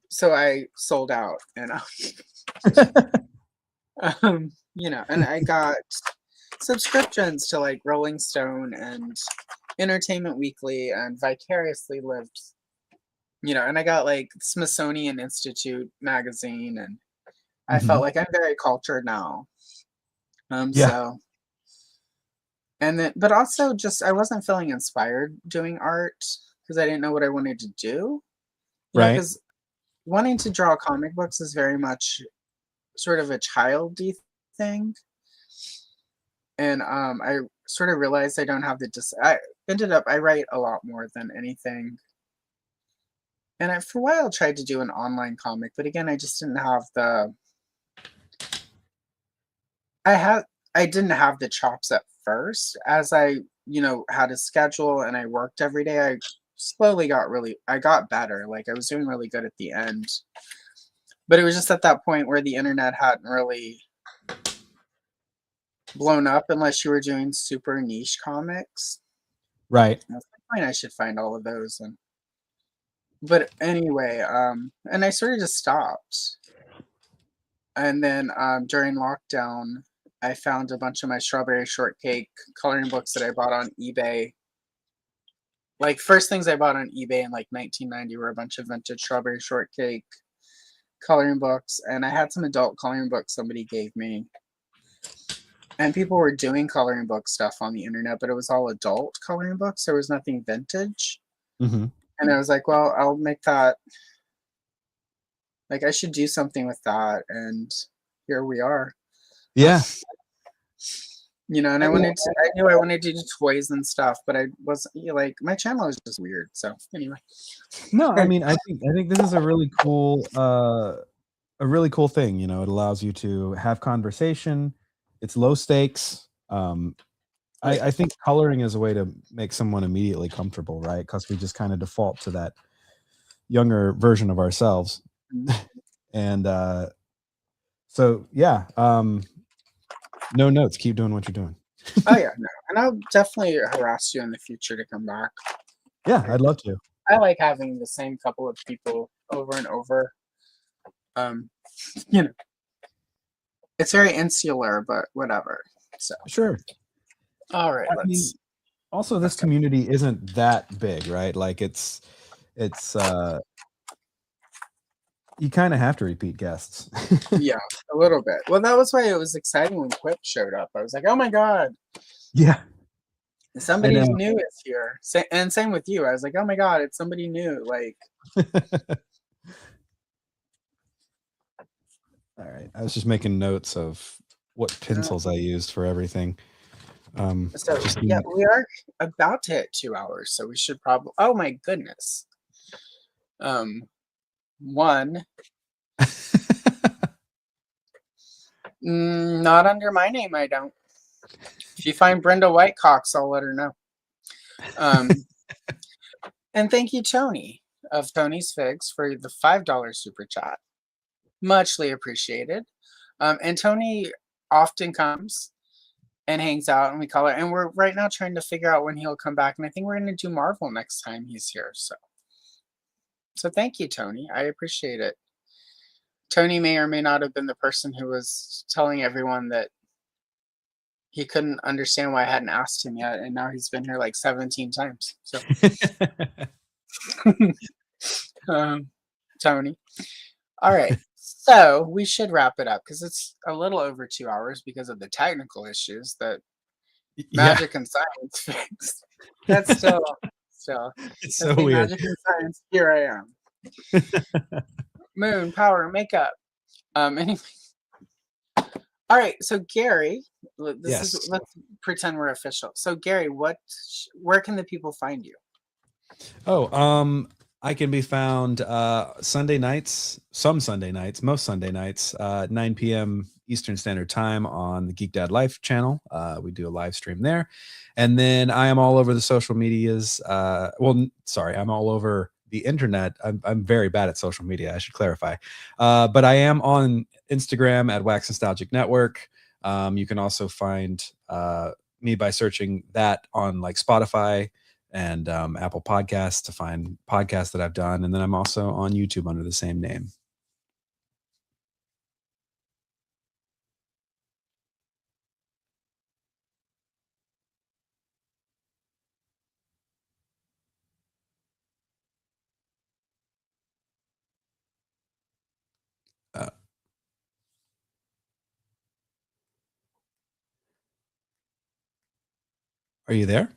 So I sold out, you know. You know, and I got subscriptions to like Rolling Stone and Entertainment Weekly and vicariously lived, and I got like Smithsonian Institute magazine, and I felt like I'm very cultured now.
Yeah.
So, and then, but also just I wasn't feeling inspired doing art because I didn't know what I wanted to do.
Right.
Because wanting to draw comic books is very much sort of a childy thing. And I sort of realized I don't have I write a lot more than anything. And I, for a while, tried to do an online comic, but again, I just didn't have I didn't have the chops at first. As I, had a schedule and I worked every day, I slowly I got better. Like I was doing really good at the end. But it was just at that point where the internet hadn't really blown up unless you were doing super niche comics.
Right.
I was like, fine, I should find all of those. But anyway, and I sort of just stopped. And then during lockdown, I found a bunch of my strawberry shortcake coloring books that I bought on eBay. Like first things I bought on eBay in like 1990 were a bunch of vintage strawberry shortcake coloring books, and I had some adult coloring books somebody gave me. And people were doing coloring book stuff on the internet, but it was all adult coloring books. There was nothing vintage. And I was like, well, I'll make that. Like, I should do something with that. And here we are.
Yeah.
And I knew I wanted to do toys and stuff, but I wasn't like, my channel is just weird. So anyway.
No, I mean, I think this is a really cool thing. It allows you to have conversation. It's low stakes. I think coloring is a way to make someone immediately comfortable, right? Because we just kind of default to that younger version of ourselves. And so, yeah, no notes. Keep doing what you're doing.
Oh, yeah. No. And I'll definitely harass you in the future to come back.
Yeah, I'd love to.
I like having the same couple of people over and over. It's very insular, but whatever. So
sure.
All right.
Also, this community isn't that big, right? Like it's you kind of have to repeat guests.
Yeah, a little bit. Well, that was why it was exciting when Quick showed up. I was like, oh my God.
Yeah.
Somebody new is here. And same with you. I was like, oh my God, it's somebody new. Like.
All right. I was just making notes of what pencils I used for everything.
Yeah, we are about to hit 2 hours, so we should probably. Oh my goodness. One. Not under my name, I don't. If you find Brenda Whitecox, I'll let her know. And thank you, Tony of Tony's Figs, for the $5 super chat. Muchly appreciated. And Tony often comes and hangs out, and we call it. And we're right now trying to figure out when he'll come back. And I think we're going to do Marvel next time he's here. So thank you, Tony. I appreciate it. Tony may or may not have been the person who was telling everyone that he couldn't understand why I hadn't asked him yet, and now he's been here like 17 times. So, Tony. All right. So we should wrap it up because it's a little over 2 hours because of the technical issues that Magic and Science fixed. That's still
it's so weird.
Magic and Science. Here I am. Moon, power, makeup. Anyway. All right. So Gary, let's pretend we're official. So Gary, where can the people find you?
I can be found most Sunday nights, 9 p.m. Eastern Standard Time on the Geek Dad Life channel. We do a live stream there. And then I am all over the social medias. I'm all over the internet. I'm very bad at social media, I should clarify. But I am on Instagram at Wax Nostalgic Network. You can also find me by searching that on like Spotify and Apple Podcasts to find podcasts that I've done. And then I'm also on YouTube under the same name. Are you there?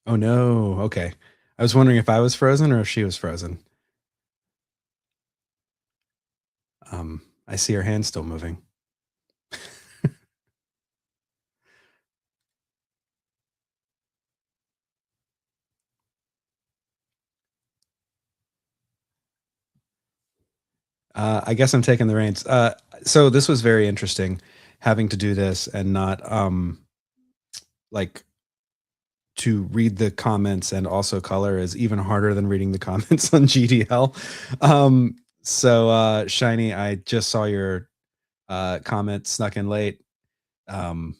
Oh no. Okay. I was wondering if I was frozen or if she was frozen. I see her hand still moving. I guess I'm taking the reins. So this was very interesting, having to do this and not like to read the comments and also color is even harder than reading the comments on GDL. So Shiny, I just saw your comment snuck in late. To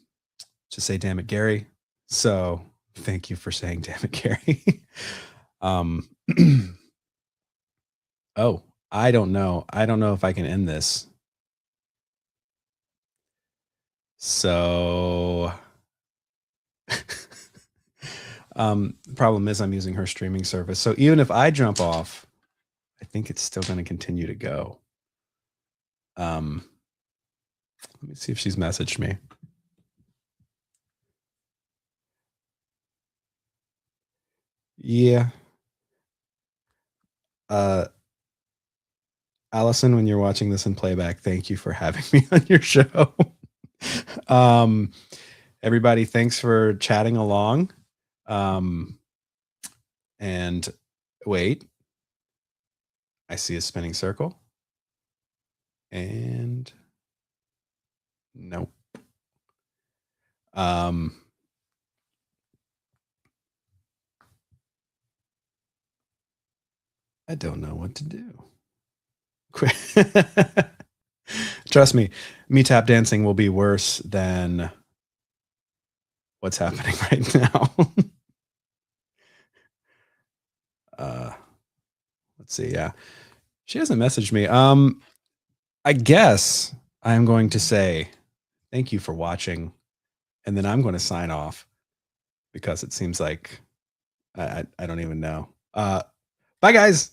say damn it, Gary. So thank you for saying damn it, Gary. um oh, I don't know. I don't know if I can end this. So the problem is I'm using her streaming service. So even if I jump off, I think it's still going to continue to go. Let me see if she's messaged me. Yeah. Allison, when you're watching this in playback, thank you for having me on your show. Everybody, thanks for chatting along. And wait, I see a spinning circle. And nope. I don't know what to do. Trust me, me tap dancing will be worse than what's happening right now. Let's see. Yeah, she hasn't messaged me. I guess I'm going to say thank you for watching, and then I'm going to sign off because it seems like I don't even know. Bye, guys.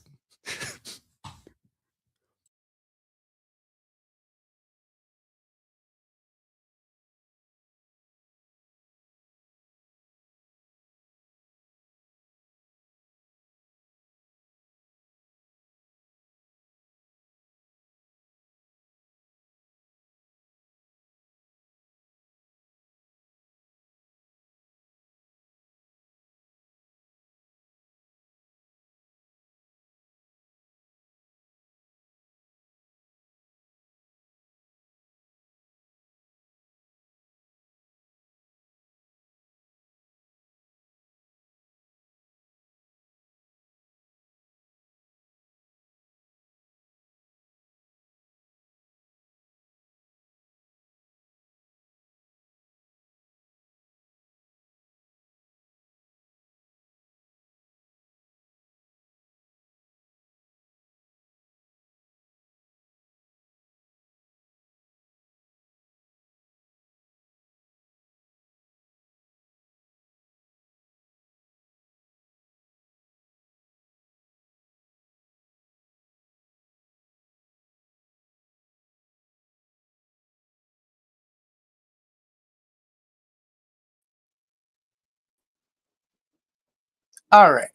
All right.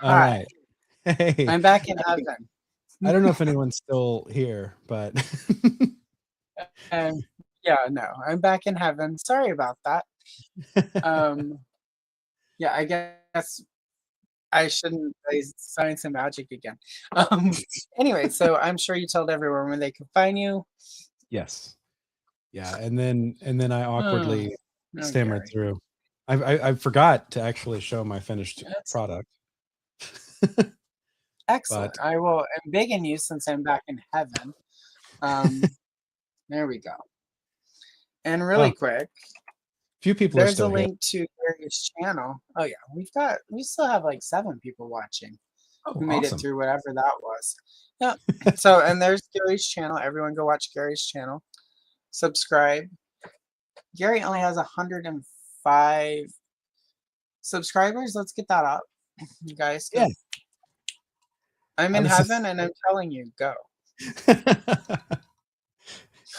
All right. Hey,
I'm back in heaven.
I don't know if anyone's still here, but
Yeah, no, I'm back in heaven. Sorry about that. Yeah, I guess I shouldn't play Science and Magic again. Anyway, so I'm sure you told everyone where they could find you.
yes, yeah, and then I awkwardly
Oh,
stammered
Gary.
through. I forgot to actually show my finished
That's
product.
excellent.
But
I will. I'm begging you since I'm back in heaven. There we go. And really
oh,
quick,
few people are
there's a
still here.
link to Gary's channel. Oh yeah, we still have like 7 people watching
Oh,
who made it
awesome.
through whatever that was. Yeah. So and there's Gary's channel. Everyone go watch Gary's channel. Subscribe. Gary only has 105 subscribers. Let's get that up, you guys.
Yeah.
I'm in heaven and I'm telling you, go.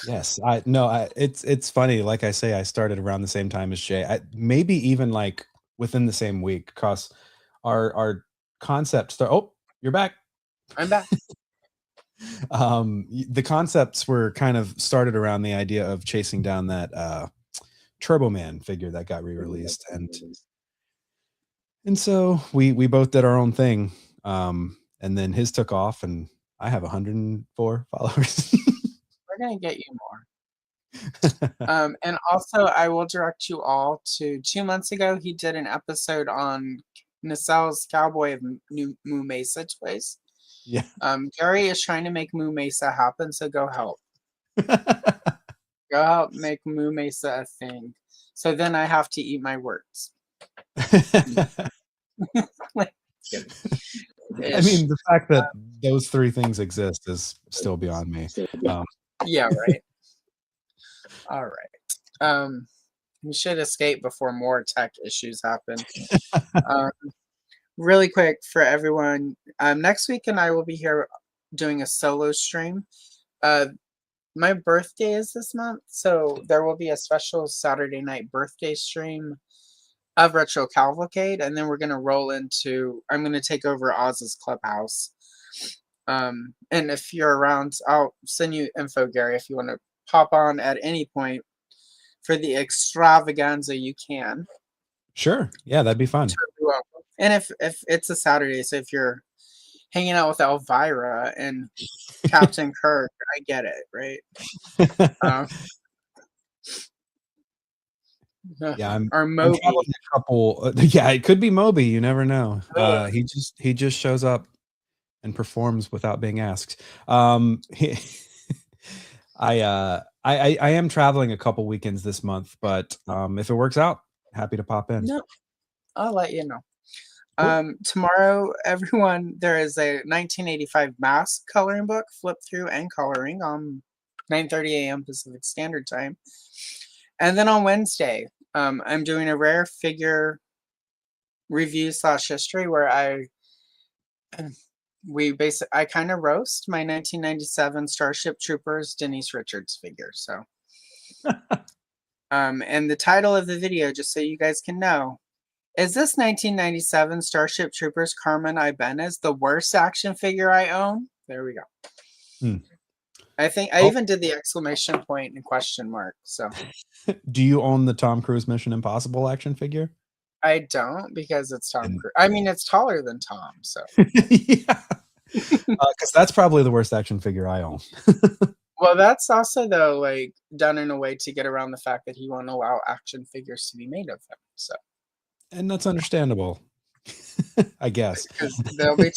Yes, it's funny. Like I say, I started around the same time as Jay. Maybe even like within the same week, because our concepts. Oh, you're back.
I'm back.
The concepts were kind of started around the idea of chasing down that Turbo Man figure that got re-released, and so we both did our own thing. And then his took off, and I have 104 followers.
We're gonna get you more. And also, I will direct you all to 2 months ago. He did an episode on Nacel's Cowboy of Moo Mesa toys.
Yeah.
Gary is trying to make Moo Mesa happen, so go help. Go help make Moo Mesa a thing. So then I have to eat my words.
I mean, the fact that those three things exist is still beyond me.
Yeah, right. All right. We should escape before more tech issues happen. Really quick for everyone, next week and I will be here doing a solo stream. My birthday is this month, so there will be a special Saturday night birthday stream of Retro Cavalcade, and then we're gonna roll into. I'm gonna take over Oz's Clubhouse. And if you're around, I'll send you info, Gary, if you want to pop on at any point for the extravaganza. You can.
Sure. Yeah, that'd be fun.
And if it's a Saturday, so if you're hanging out with Elvira and Captain Kirk, I get it, right?
Yeah, I'm
Moby.
traveling a couple. Yeah, it could be Moby. You never know. He just shows up and performs without being asked. I am traveling a couple weekends this month, but if it works out, happy to pop in.
No, I'll let you know.
Cool.
Tomorrow, everyone, there is a 1985 mask coloring book, flip through and coloring on 9:30 a.m. Pacific Standard Time. And then on Wednesday, I'm doing a rare figure review / history where I kind of roast my 1997 Starship Troopers Denise Richards figure. So, and the title of the video, just so you guys can know, is this 1997 Starship Troopers Carmen Ibanez the worst action figure I own? There we go. I think I even did the exclamation point and question mark. So,
do you own the Tom Cruise Mission Impossible action figure?
I don't, because it's Tom Cruise. I mean, it's taller than Tom, so.
Yeah. Because that's probably the worst action figure I own.
Well, that's also, though, like, done in a way to get around the fact that he won't allow action figures to be made of him. So.
And that's understandable, I guess.
Because they'll be,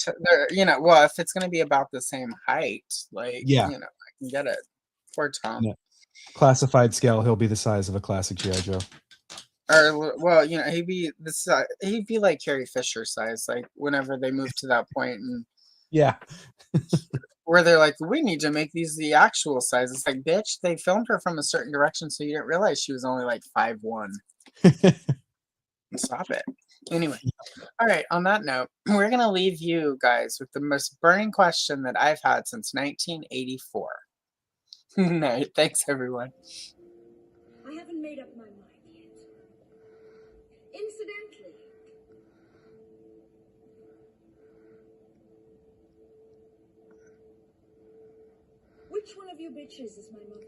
well, if it's going to be about the same height, like,
yeah,
I can get it. Poor Tom.
Yeah. Classified scale, he'll be the size of a classic G.I. Joe.
Or, well, he'd be like Carrie Fisher size, like whenever they move to that point, and
yeah,
where they're like, we need to make these the actual size. It's like, bitch, they filmed her from a certain direction, so you didn't realize she was only like 5'1". Stop it. Anyway, all right. On that note, we're gonna leave you guys with the most burning question that I've had since 1984. No, thanks everyone.
I haven't made up my mind yet. Incidentally, which one of you bitches is my mother?